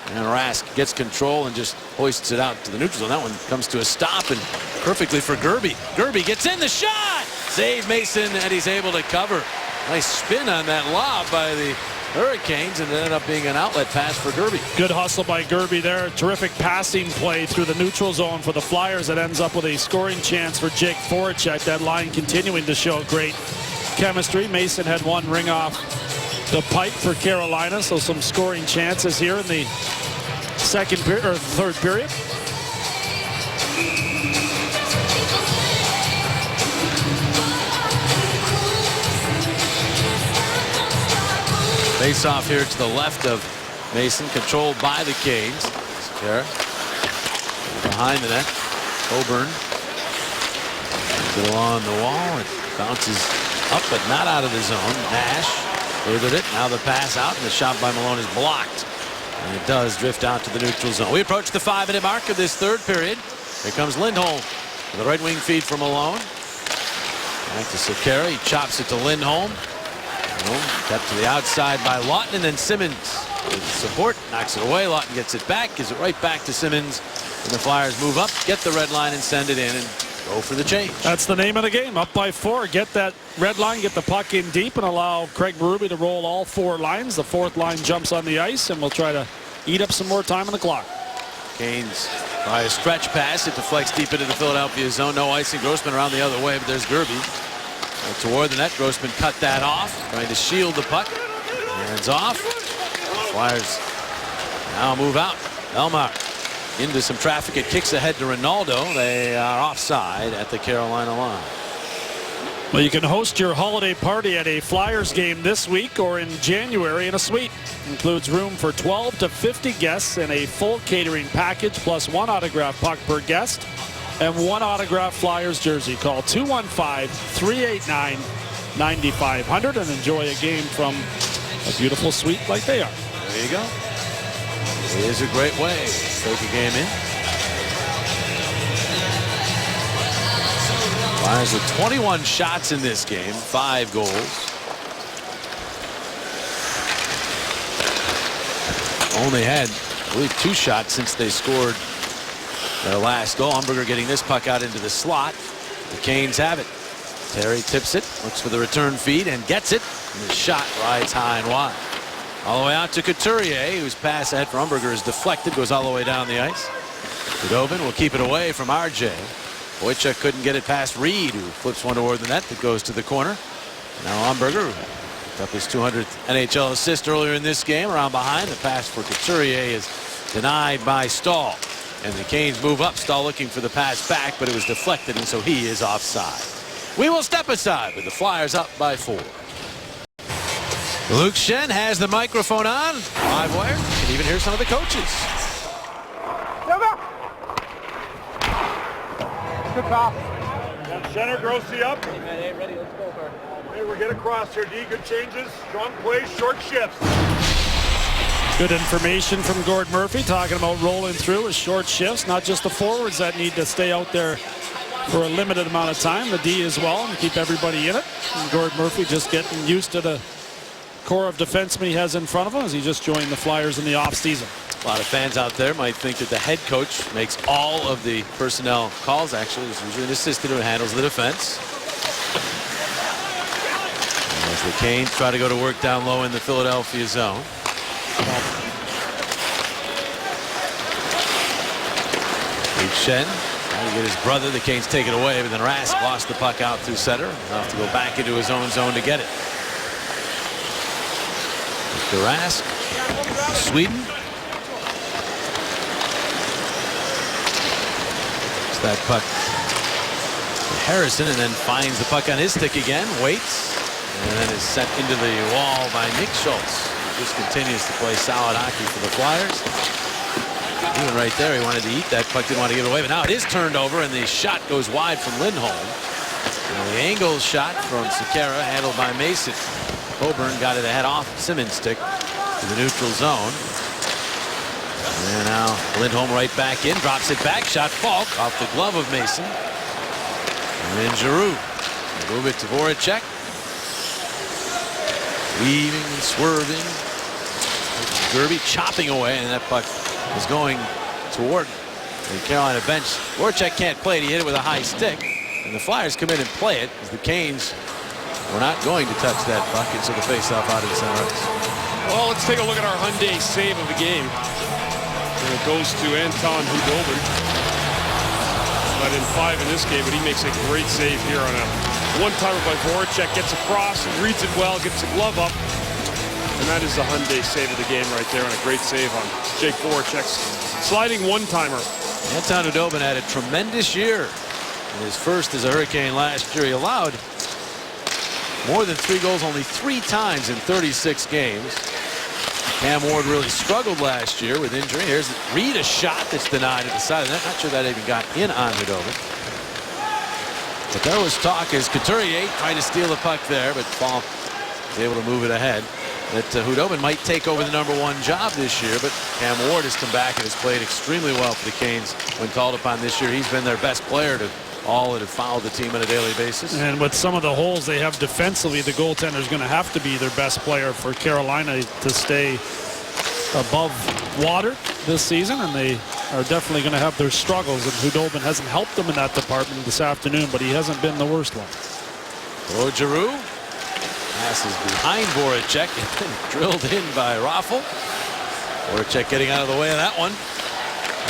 And Rask gets control and just hoists it out to the neutral zone. That one comes to a stop, and perfectly for Gerby. Gerby gets in the shot. Save Mason, and he's able to cover. Nice spin on that lob by the Hurricanes, and it ended up being an outlet pass for Gerby. Good hustle by Gerby there. Terrific passing play through the neutral zone for the Flyers that ends up with a scoring chance for Jake Voracek. That line continuing to show great chemistry. Mason had one ring off the pipe for Carolina, so some scoring chances here in the third period. Face off here to the left of Mason, controlled by the Canes. There, behind the net, Coburn puts it along the wall. It bounces up, but not out of the zone. Nash furthered it. Now the pass out, and the shot by Malone is blocked. And it does drift out to the neutral zone. We approach the 5-minute mark of this third period. Here comes Lindholm with a right wing feed from Malone. Back to Sekera. He chops it to Lindholm. Cut to the outside by Lawton, and then Simmons with support knocks it away. Lawton gets it back, gives it right back to Simmons, and the Flyers move up, get the red line, and send it in and go for the change. That's the name of the game. Up by 4. Get that red line, get the puck in deep, and allow Craig Berube to roll all 4 lines. The 4th line jumps on the ice, and we'll try to eat up some more time on the clock. Canes by a stretch pass. It deflects deep into the Philadelphia zone. No icing. Grossman around the other way, but there's Gerby. Toward the net. Grossman cut that off, trying to shield the puck. Hands off. Flyers now move out. Elmar into some traffic. It kicks ahead to Ronaldo. They are offside at the Carolina line. Well, you can host your holiday party at a Flyers game this week or in January in a suite. Includes room for 12 to 50 guests and a full catering package, plus 1 autographed puck per guest and 1 autographed Flyers jersey. Call 215-389-9500 and enjoy a game from a beautiful suite like they are. There you go. It is a great way to take a game in. Flyers with 21 shots in this game, 5 goals. Only had, I believe, 2 shots since they scored Their last goal, Umberger getting this puck out into the slot. The Canes have it. Terry tips it, looks for the return feed, and gets it. And the shot rides high and wide. All the way out to Couturier, whose pass ahead for Umberger is deflected, goes all the way down the ice. Khudobin will keep it away from RJ. Wojciech couldn't get it past Reed, who flips one toward the net that goes to the corner. Now Umberger picked up his 200th NHL assist earlier in this game. Around behind, the pass for Couturier is denied by Stahl. And the Canes move up. Stahl looking for the pass back, but it was deflected, and so he is offside. We will step aside with the Flyers up by 4. Luke Schenn has the microphone on. Live wire. You can even hear some of the coaches. Good pass. Center, Grossi up. Hey, ready, let's go, Car. Hey, we're getting across here, D. Good changes, strong plays, short shifts. Good information from Gord Murphy talking about rolling through with short shifts. Not just the forwards that need to stay out there for a limited amount of time. The D as well, and keep everybody in it. And Gord Murphy just getting used to the core of defensemen he has in front of him as he just joined the Flyers in the offseason. A lot of fans out there might think that the head coach makes all of the personnel calls. Actually, there's usually an assistant who handles the defense. And as the Canes try to go to work down low in the Philadelphia zone. Luke Schenn trying to get his brother. The Canes take it away, but then Rask lost the puck out through center. He'll have to go back into his own zone to get it. Mr. Rask, Sweden. That puck to Harrison, and then finds the puck on his stick again, waits, and then is sent into the wall by Nick Schultz. Just continues to play solid hockey for the Flyers. Even right there, he wanted to eat that puck, didn't want to give it away, but now it is turned over, and the shot goes wide from Lindholm. And the angle shot from Sekera, handled by Mason. Coburn got it ahead off Simmons' stick to the neutral zone. And now Lindholm right back in, drops it back, shot Falk off the glove of Mason. And then Giroux move it to Voracek. Weaving and swerving. Gerby chopping away, and that puck is going toward the Carolina bench. Voracek can't play it, he hit it with a high stick. And the Flyers come in and play it as the Canes were not going to touch that puck, and so the face-off out of the center ice. Well, let's take a look at our Hyundai save of the game. And it goes to Anton Khudobin. Not in 5 in this game, but he makes a great save here on a one-timer by Voracek. Gets across and reads it well, gets the glove up. And that is the Hyundai save of the game right there, and a great save on Jake Voracek's sliding one-timer. Anton Khudobin had a tremendous year in his first as a Hurricane last year. He allowed more than 3 goals only 3 times in 36 games. Cam Ward really struggled last year with injury. Here's Reed, a shot that's denied at the side of the net. Not sure that even got in on Khudobin. But there was talk as Couturier tried to steal the puck there, but Falk was able to move it ahead. That Khudobin might take over the #1 job this year, but Cam Ward has come back and has played extremely well for the Canes when called upon this year. He's been their best player to all that have followed the team on a daily basis. And with some of the holes they have defensively, the goaltender is going to have to be their best player for Carolina to stay above water this season, and they are definitely going to have their struggles, and Khudobin hasn't helped them in that department this afternoon, but he hasn't been the worst one. Oh, Giroux passes behind Voracek and drilled in by Raffl. Voracek getting out of the way of that one.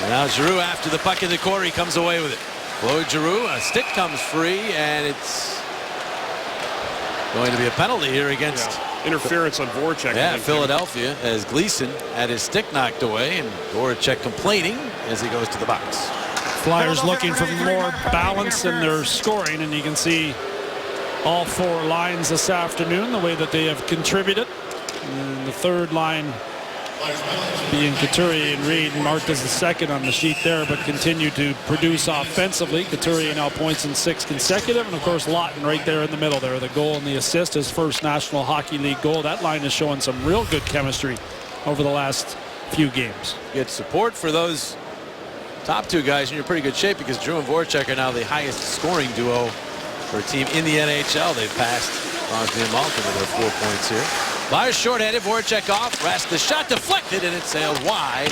And now Giroux after the puck in the corner, he comes away with it. Claude Giroux, a stick comes free, and it's going to be a penalty here against interference on Voracek. Yeah, Philadelphia, as Gleason had his stick knocked away, and Voracek complaining as he goes to the box. Flyers looking for more balance in their scoring, and you can see all 4 lines this afternoon, the way that they have contributed. And the third line being Couturier and Reed, marked as the second on the sheet there, but continue to produce offensively. Couturier now points in 6 consecutive, and of course Lawton right there in the middle there. The goal and the assist, his first National Hockey League goal. That line is showing some real good chemistry over the last few games. Get support for those top 2 guys, and you're in pretty good shape because Drew and Voracek are now the highest scoring duo for a team in the NHL. They've passed Crosby and Malkin with their 4 points here. Flyers short-handed, Voracek off, Rask the shot deflected, and it sailed wide,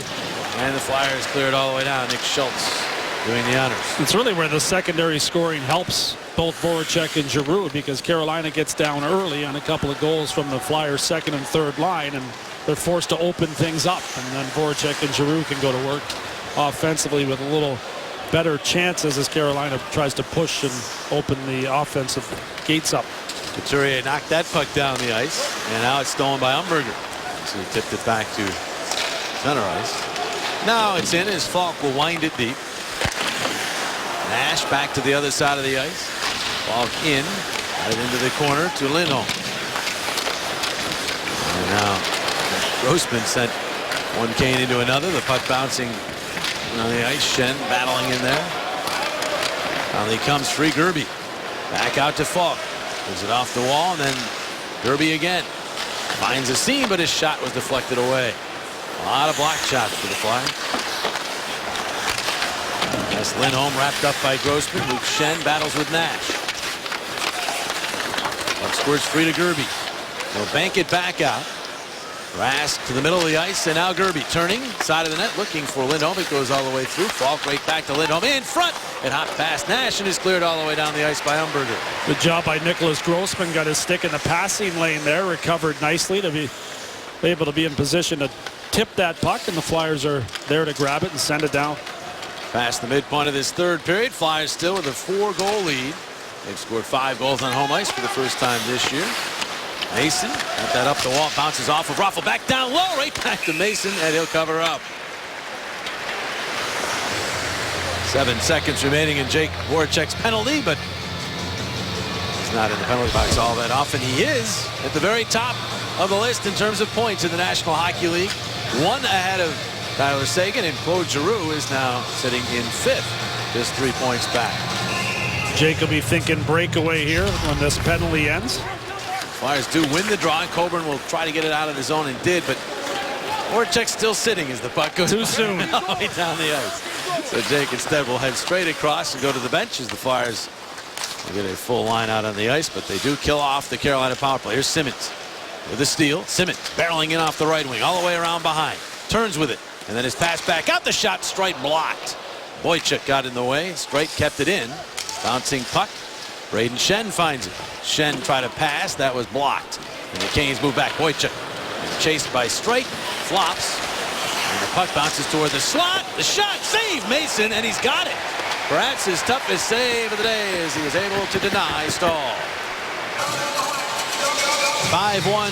and the Flyers cleared all the way down. Nick Schultz doing the honors. It's really where the secondary scoring helps both Voracek and Giroux, because Carolina gets down early on a couple of goals from the Flyers' second and third line, and they're forced to open things up, and then Voracek and Giroux can go to work offensively with a little better chances as Carolina tries to push and open the offensive gates up. Couturier knocked that puck down the ice, and now it's stolen by Umberger. So he tipped it back to center ice. Now it's in as Falk will wind it deep. Nash back to the other side of the ice. Falk in, right into the corner to Lindholm. And now Grossman sent one cane into another. The puck bouncing on the ice. Schenn battling in there. Finally comes free. Gerby back out to Falk. Moves it off the wall, and then Gerby again. Finds a seam, but his shot was deflected away. A lot of block shots for the Flyers. That's Lindholm wrapped up by Grossman. Luke Schenn battles with Nash. Puck squirts free to Gerby. He'll bank it back out. Rask to the middle of the ice, and now Gerby turning side of the net, looking for Lindholm. It goes all the way through. Falk right back to Lindholm in front, and hot past Nash, and is cleared all the way down the ice by Umberger. Good job by Nicholas Grossman. Got his stick in the passing lane there. Recovered nicely to be able to be in position to tip that puck, and the Flyers are there to grab it and send it down. Past the midpoint of this third period, Flyers still with a 4-goal lead. They've scored 5 goals on home ice for the first time this year. Mason got that up the wall, bounces off of Raffl, back down low, right back to Mason, and he'll cover up. 7 seconds remaining in Jake Voracek's penalty, but he's not in the penalty box all that often. He is at the very top of the list in terms of points in the National Hockey League. 1 ahead of Tyler Seguin, and Claude Giroux is now sitting in 5th, just 3 points back. Jake will be thinking breakaway here when this penalty ends. Flyers do win the draw, and Coburn will try to get it out of the zone and did, but Voracek's still sitting as the puck goes too soon all the way down the ice. So Jake instead will head straight across and go to the bench as the Flyers will get a full line out on the ice, but they do kill off the Carolina power play. Here's Simmons with a steal. Simmons barreling in off the right wing, all the way around behind. Turns with it, and then his pass back out. The shot, Streit blocked. Boychuk got in the way. Streit kept it in. Bouncing puck. Braden Schenn finds it. Schenn tried to pass. That was blocked. And the Canes move back. Boychuk chased by Streit. Flops. And the puck bounces toward the slot. The shot, save Mason, and he's got it. Perhaps his toughest save of the day as he was able to deny Stahl. 5-1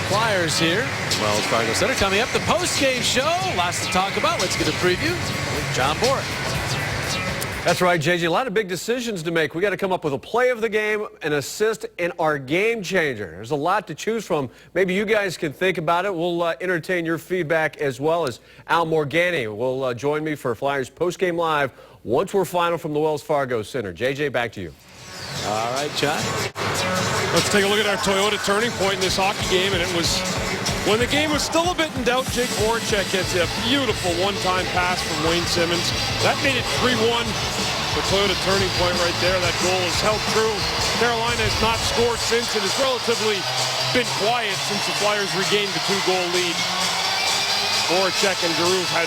Flyers here. Wells Fargo Center. Coming up, the post-game show. Lots to talk about. Let's get a preview with John Bourque. That's right, JJ. A lot of big decisions to make. We got to come up with a play of the game, an assist, and our game changer. There's a lot to choose from. Maybe you guys can think about it. We'll entertain your feedback as well as Al Morganti will join me for Flyers Postgame Live once we're final from the Wells Fargo Center. JJ, back to you. All right, John. Let's take a look at our Toyota turning point in this hockey game, and it was when the game was still a bit in doubt. Jake Voracek gets a beautiful one-time pass from Wayne Simmons. That made it 3-1. The Toyota turning point right there. That goal is held true. Carolina has not scored since. It has relatively been quiet since the Flyers regained the 2-goal lead. Voracek and Giroux had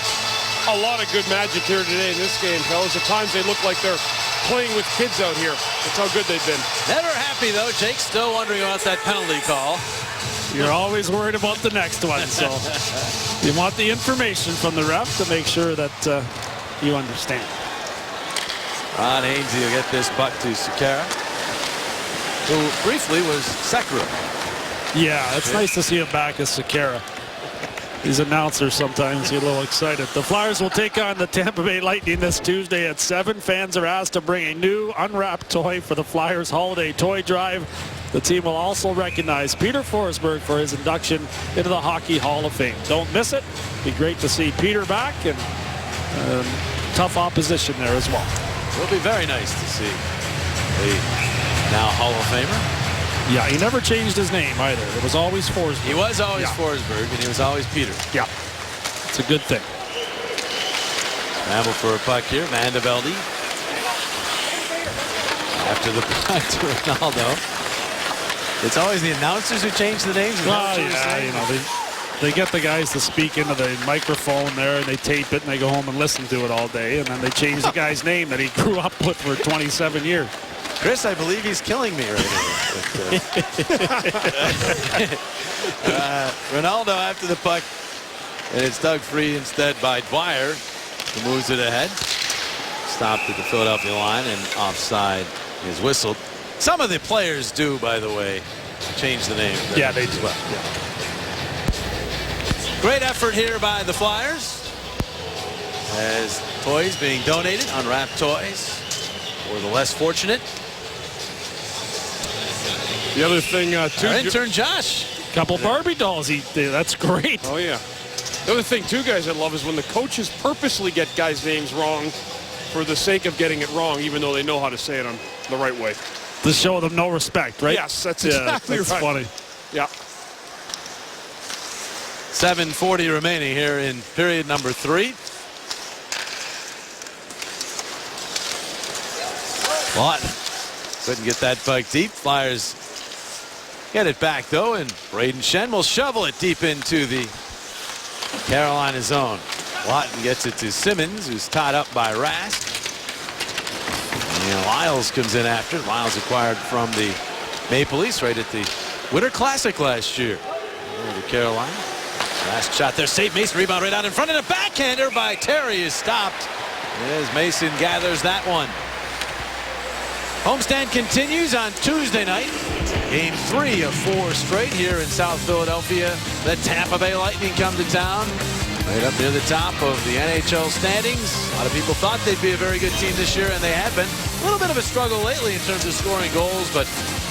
a lot of good magic here today in this game, fellas. At times they look like they're playing with kids out here. That's how good they've been. Never happy, though. Jake's still wondering about that penalty call. You're always worried about the next one, so you want the information from the ref to make sure that you understand. Ron Hainsey will get this puck to Sekera, who briefly was Sekera. Yeah, it's nice to see him back as Sekera. These announcers sometimes get a little excited. The Flyers will take on the Tampa Bay Lightning this Tuesday at 7. Fans are asked to bring a new unwrapped toy for the Flyers holiday toy drive. The team will also recognize Peter Forsberg for his induction into the Hockey Hall of Fame. Don't miss it. Be great to see Peter back, and tough opposition there as well. It'll be very nice to see the now Hall of Famer. Yeah, he never changed his name either. It was always Forsberg. He was always Forsberg, and he was always Peter. Yeah, it's a good thing. Scramble for a puck here. Mandaveldi. After the puck to Ronaldo. It's always the announcers who change the names. Well, yeah, you know, They get the guys to speak into the microphone there, and they tape it, and they go home and listen to it all day, and then they change the guy's name that he grew up with for 27 years. Chris, I believe he's killing me right here. Ronaldo after the puck, and it's dug free instead by Dwyer, who moves it ahead. Stopped at the Philadelphia line, and offside is whistled. Some of the players do, by the way, change the name. Yeah, they do. Well. Yeah. Great effort here by the Flyers, as toys being donated, unwrapped toys for the less fortunate. The other thing, too, our intern Josh. Couple Barbie dolls. That's great. Oh, yeah. The other thing, too, guys, I love is when the coaches purposely get guys' names wrong for the sake of getting it wrong, even though they know how to say it on the right way. To show them no respect, right? Yes, that's exactly that's right. funny. Yeah. 7:40 remaining here in period number 3. Lawton couldn't get that puck deep. Flyers get it back, though, and Braden Shen will shovel it deep into the Carolina zone. Lawton gets it to Simmons, who's tied up by Rask. And Lyles comes in after. Lyles acquired from the Maple Leafs right at the Winter Classic last year. Over to Carolina. Rask shot there, safe. Mason rebound right out in front, and a backhander by Terry is stopped as Mason gathers that one. Homestand continues on Tuesday night. Game 3 of 4 straight here in South Philadelphia. The Tampa Bay Lightning come to town. Right up near the top of the NHL standings. A lot of people thought they'd be a very good team this year, and they have been. A little bit of a struggle lately in terms of scoring goals, but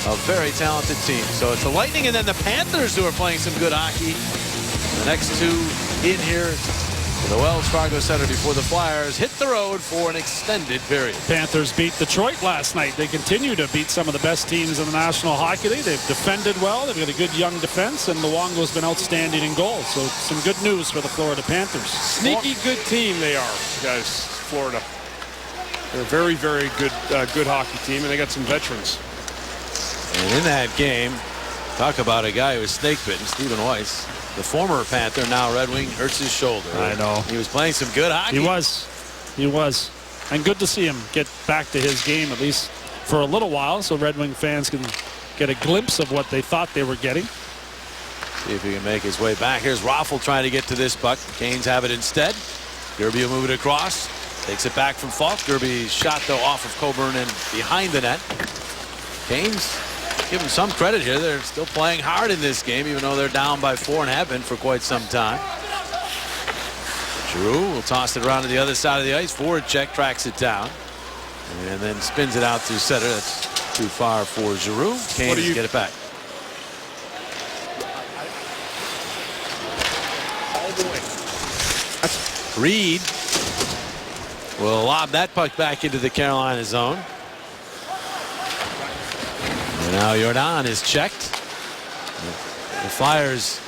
a very talented team. So it's the Lightning and then the Panthers who are playing some good hockey. The next two in here to the Wells Fargo Center before the Flyers hit the road for an extended period. Panthers beat Detroit last night. They continue to beat some of the best teams in the National Hockey League. They've defended well. They've got a good young defense, and Luongo's been outstanding in goals. So some good news for the Florida Panthers. Sneaky good team they are, guys, Florida. They're a very, very good good hockey team, and they got some veterans. And in that game, talk about a guy who was snake bitten, Stephen Weiss. The former Panther, now Red Wing, hurts his shoulder. I know. He was playing some good hockey. He was. And good to see him get back to his game, at least for a little while, so Red Wing fans can get a glimpse of what they thought they were getting. See if he can make his way back. Here's Raffle trying to get to this puck. Canes have it instead. Gerby will move it across. Takes it back from Falk. Gerby's shot, though, off of Coburn and behind the net. Canes, give them some credit here. They're still playing hard in this game, even though they're down by 4 and have been for quite some time. Giroux will toss it around to the other side of the ice. Forward check, tracks it down, and then spins it out through center. That's too far for Giroux. Canes get it back. Reed will lob that puck back into the Carolina zone. And now Jordan is checked. The Flyers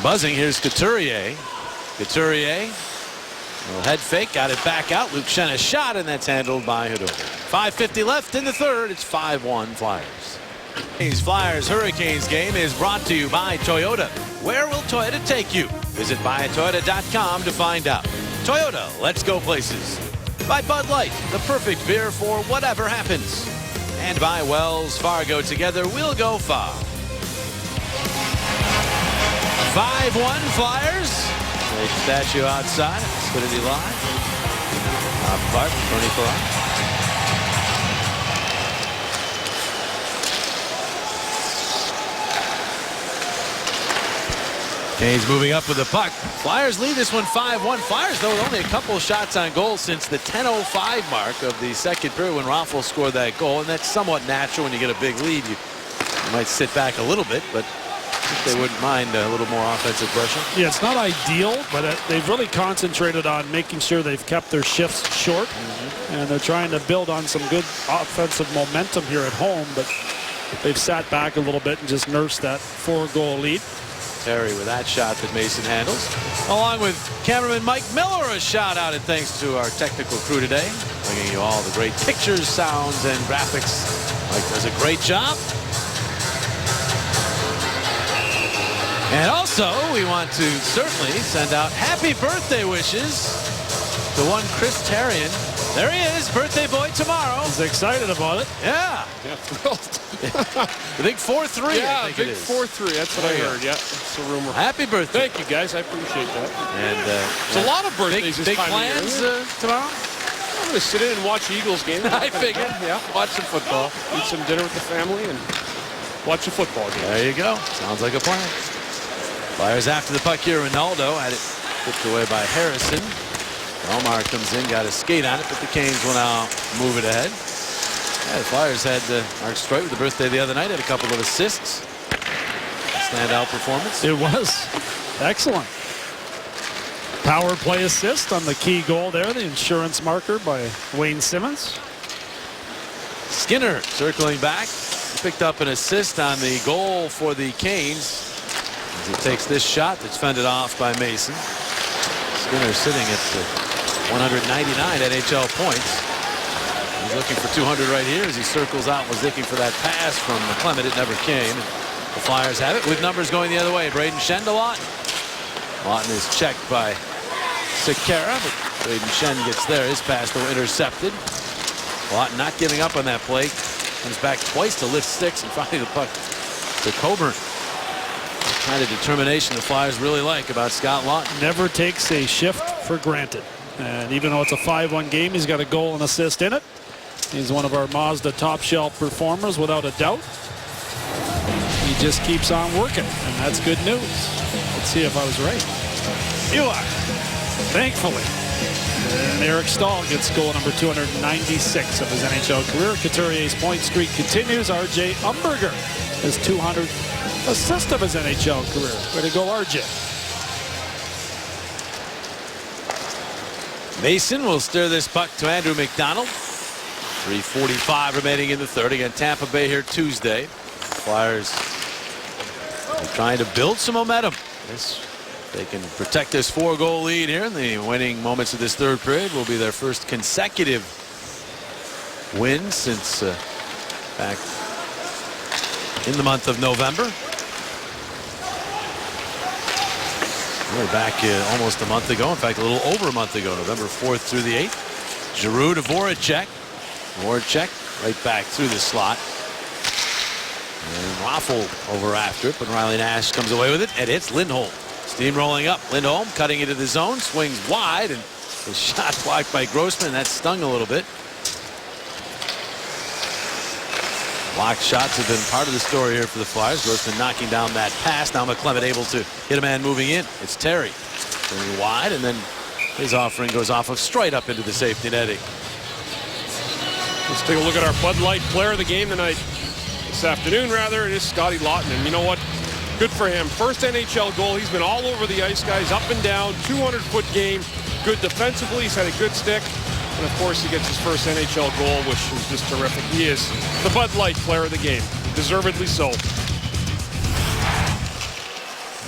buzzing. Here's Couturier. Couturier will head fake, got it back out. Luke Schenn a shot, and that's handled by Hudor. 5:50 left in the third. It's 5-1 Flyers. Today's Flyers Hurricanes game is brought to you by Toyota. Where will Toyota take you? Visit buyatoyota.com to find out. Toyota, let's go places. By Bud Light, the perfect beer for whatever happens. And by Wells Fargo. Together we'll go far. 5-1 Flyers. Great statue outside. Xfinity Live. Bart, Bernie Ferrari. Canes moving up with the puck. Flyers lead this one 5-1. Flyers, though, with only a couple shots on goal since the 10:05 mark of the second period when Raffle scored that goal. And that's somewhat natural when you get a big lead. You might sit back a little bit, but I think they wouldn't mind a little more offensive pressure. Yeah, it's not ideal, but they've really concentrated on making sure they've kept their shifts short. And they're trying to build on some good offensive momentum here at home, but they've sat back a little bit and just nursed that 4-goal lead. Terry with that shot that Mason handles. Along with cameraman Mike Miller, a shout out, and thanks to our technical crew today, bringing you all the great pictures, sounds, and graphics. Mike does a great job. And also, we want to certainly send out happy birthday wishes to one Chris Therien. There he is, birthday boy tomorrow. He's excited about it. Yeah. Yeah, thrilled. The big 4-3, Yeah, I think big it is. 4-3. That's what I heard. Yeah, it's a rumor. Happy birthday. Thank you, guys. I appreciate that. And There's a lot of birthdays big this time plans of year. tomorrow? I'm going to sit in and watch Eagles game. I figured. Yeah, watch some football. Eat some dinner with the family and watch a football game. There you go. Sounds like a plan. Flyers after the puck here. Ronaldo had it tipped away by Harrison. Belmar comes in, got a skate on it, but the Canes will now move it ahead. Yeah, the Flyers had Mark Stroit with the birthday the other night, had a couple of assists. Standout performance. It was excellent. Power play assist on the key goal there, the insurance marker by Wayne Simmons. Skinner circling back. Picked up an assist on the goal for the Canes. As he takes this shot that's fended off by Mason. Skinner sitting at 199 NHL points. He's looking for 200 right here as he circles out, was looking for that pass from Clement. It never came. The Flyers have it with numbers going the other way. Braden Shen to Lawton. Lawton is checked by Sekera, but Braden Shen gets there. His pass though intercepted. Lawton not giving up on that play. Comes back twice to lift sticks and finally the puck to Coburn. The kind of determination the Flyers really like about Scott Lawton. Never takes a shift for granted. And even though it's a 5-1 game, he's got a goal and assist in it. He's one of our Mazda top shelf performers without a doubt. He just keeps on working, and that's good news. Let's see if I was right. You are. Thankfully. And Eric Stahl gets goal number 296 of his NHL career. Couturier's point streak continues. RJ Umberger his 200th assist of his NHL career. Way to go, RJ. Mason will steer this puck to Andrew McDonald. 3:45 remaining in the third. Again, Tampa Bay here Tuesday. Flyers are trying to build some momentum. They can protect this 4-goal lead here in the winning moments of this third period. Will be their first consecutive win since back in the month of November. We're back almost a month ago. In fact, a little over a month ago, November 4th through the 8th. Giroux to Voracek. Voracek right back through the slot. And Raffle over after it, but Riley Nash comes away with it, and it's Lindholm. Steamrolling up. Lindholm cutting into the zone, swings wide, and the shot blocked by Grossman. That stung a little bit. Blocked shots have been part of the story here for the Flyers. Grossman knocking down that pass. Now McClement able to hit a man moving in. It's Terry. Going wide, and then his offering goes off of straight up into the safety netting. Let's take a look at our Bud Light player of the game tonight. This afternoon, rather, it is Scotty Lawton. And you know what? Good for him. First NHL goal. He's been all over the ice, guys, up and down. 200-foot game. Good defensively. He's had a good stick. And, of course, he gets his first NHL goal, which is just terrific. He is the Bud Light player of the game. Deservedly so.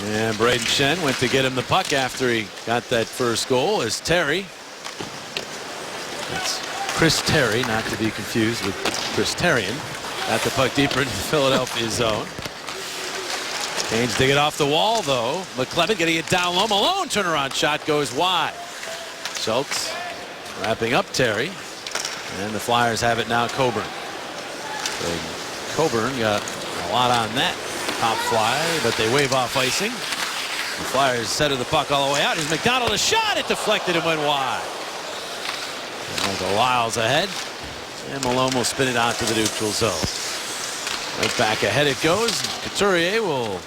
And Braden Shen went to get him the puck after he got that first goal as Terry. That's Chris Terry, not to be confused with Chris Therien. Got the puck deeper into Philadelphia zone. Canes dig it off the wall, though. McClement getting it down low. Malone turnaround shot goes wide. Schultz wrapping up Terry. And the Flyers have it now, Coburn. So Coburn got a lot on that top fly, but they wave off icing. The Flyers center the puck all the way out. Here's McDonald, a shot. It deflected and went wide. And Michael Lyles ahead. And Malone will spin it out to the neutral zone. Right back ahead it goes. Couturier will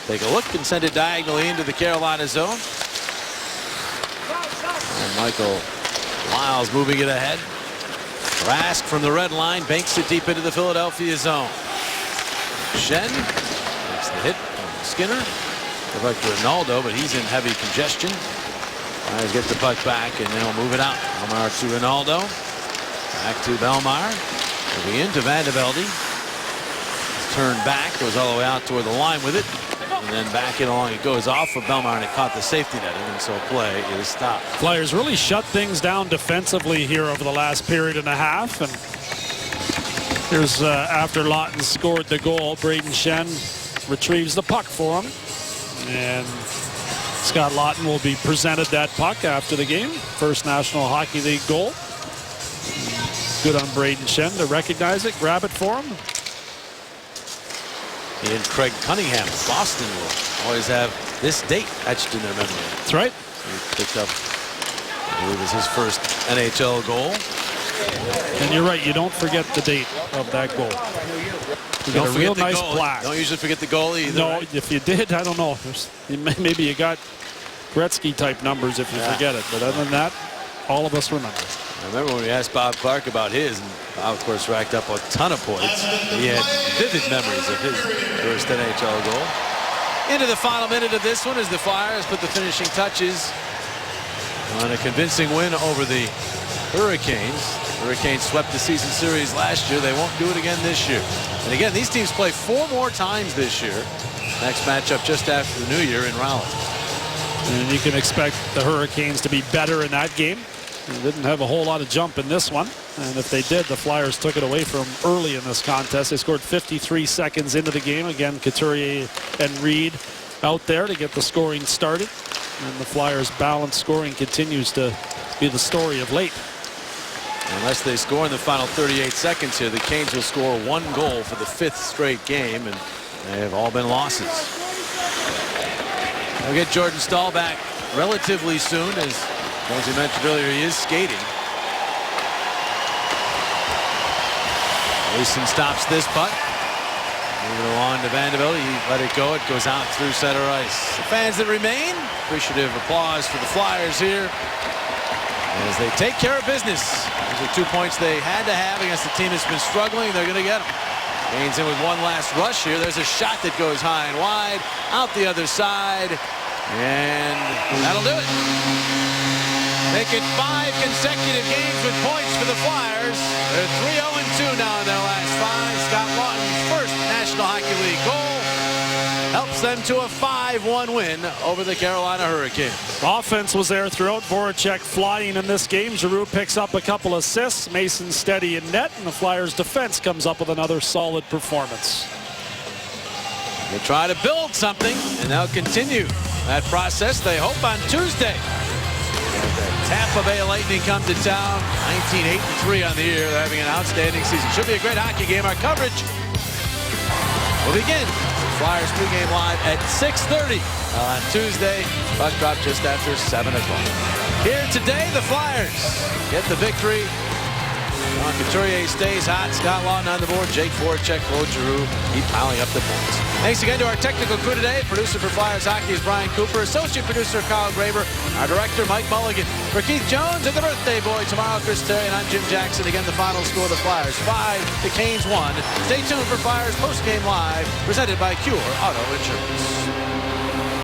take a look and send it diagonally into the Carolina zone. And Michael Lyles moving it ahead. Rask from the red line banks it deep into the Philadelphia zone. Shen makes the hit from Skinner. The puck to Ronaldo, but he's in heavy congestion. Flyers get the puck back and they'll move it out. Belmar to Ronaldo. Back to Belmar. Moving into Vandevelde. Turned back, goes all the way out toward the line with it, and then back in along it goes off of Belmar, and it caught the safety netting, and so play is stopped. Flyers really shut things down defensively here over the last period and a half. And here's after Lawton scored the goal, Braden Shen retrieves the puck for him. And Scott Lawton will be presented that puck after the game. First National Hockey League goal. Good on Braden Shen to recognize it, grab it for him. He and Craig Cunningham of Boston will always have this date etched in their memory. That's right. He picked up, I believe, it was his first NHL goal. And you're right, you don't forget the date of that goal. You got a real nice plaque. Don't usually forget the goal either. No, right? if you did, I don't know. Maybe you got Gretzky-type numbers if you forget it. But other than that, all of us remember. I remember when we asked Bob Clark about his, and Bob, of course, racked up a ton of points. He had vivid memories of his first NHL goal. Into the final minute of this one as the Flyers put the finishing touches on a convincing win over the Hurricanes. Hurricanes swept the season series last year. They won't do it again this year. And again, these teams play 4 more times this year. Next matchup just after the New Year in Raleigh. And you can expect the Hurricanes to be better in that game. They didn't have a whole lot of jump in this one. And if they did, the Flyers took it away from early in this contest. They scored 53 seconds into the game. Again, Couturier and Reed out there to get the scoring started. And the Flyers' balanced scoring continues to be the story of late. Unless they score in the final 38 seconds here, the Canes will score 1 goal for the 5th straight game, and they have all been losses. We'll get Jordan Staal back relatively soon, as we mentioned earlier, he is skating. Mason stops this puck. Moving along to Vanderbilt. He let it go. It goes out through center ice. The fans that remain, appreciative applause for the Flyers here as they take care of business. Those are 2 points they had to have against a team that's been struggling. They're going to get them. Canes in with one last rush here. There's a shot that goes high and wide. Out the other side. And that'll do it. Make it 5 consecutive games with points for the Flyers. They're 3-0-2 now in their last 5. Scott Lawton's first National Hockey League goal helps them to a 5-1 win over the Carolina Hurricanes. Offense was there throughout. Voracek flying in this game. Giroux picks up a couple assists. Mason steady in net, and the Flyers defense comes up with another solid performance. They try to build something, and they'll continue that process, they hope, on Tuesday. The Tampa Bay Lightning come to town. 19-8-3 on the year. They're having an outstanding season. Should be a great hockey game. Our coverage will begin. Flyers pregame live at 6:30 on Tuesday. Puck drop just after 7 o'clock. Here today, the Flyers get the victory. John Couturier stays hot. Scott Lawton on the board. Jake Voracek, Claude Giroux keep piling up the points. Thanks again to our technical crew today. Producer for Flyers Hockey is Brian Cooper. Associate producer Kyle Graber. Our director Mike Mulligan. For Keith Jones and the birthday boy tomorrow, Chris Terry, and I'm Jim Jackson. Again, the final score: the Flyers 5, the Canes 1. Stay tuned for Flyers postgame live, presented by Cure Auto Insurance.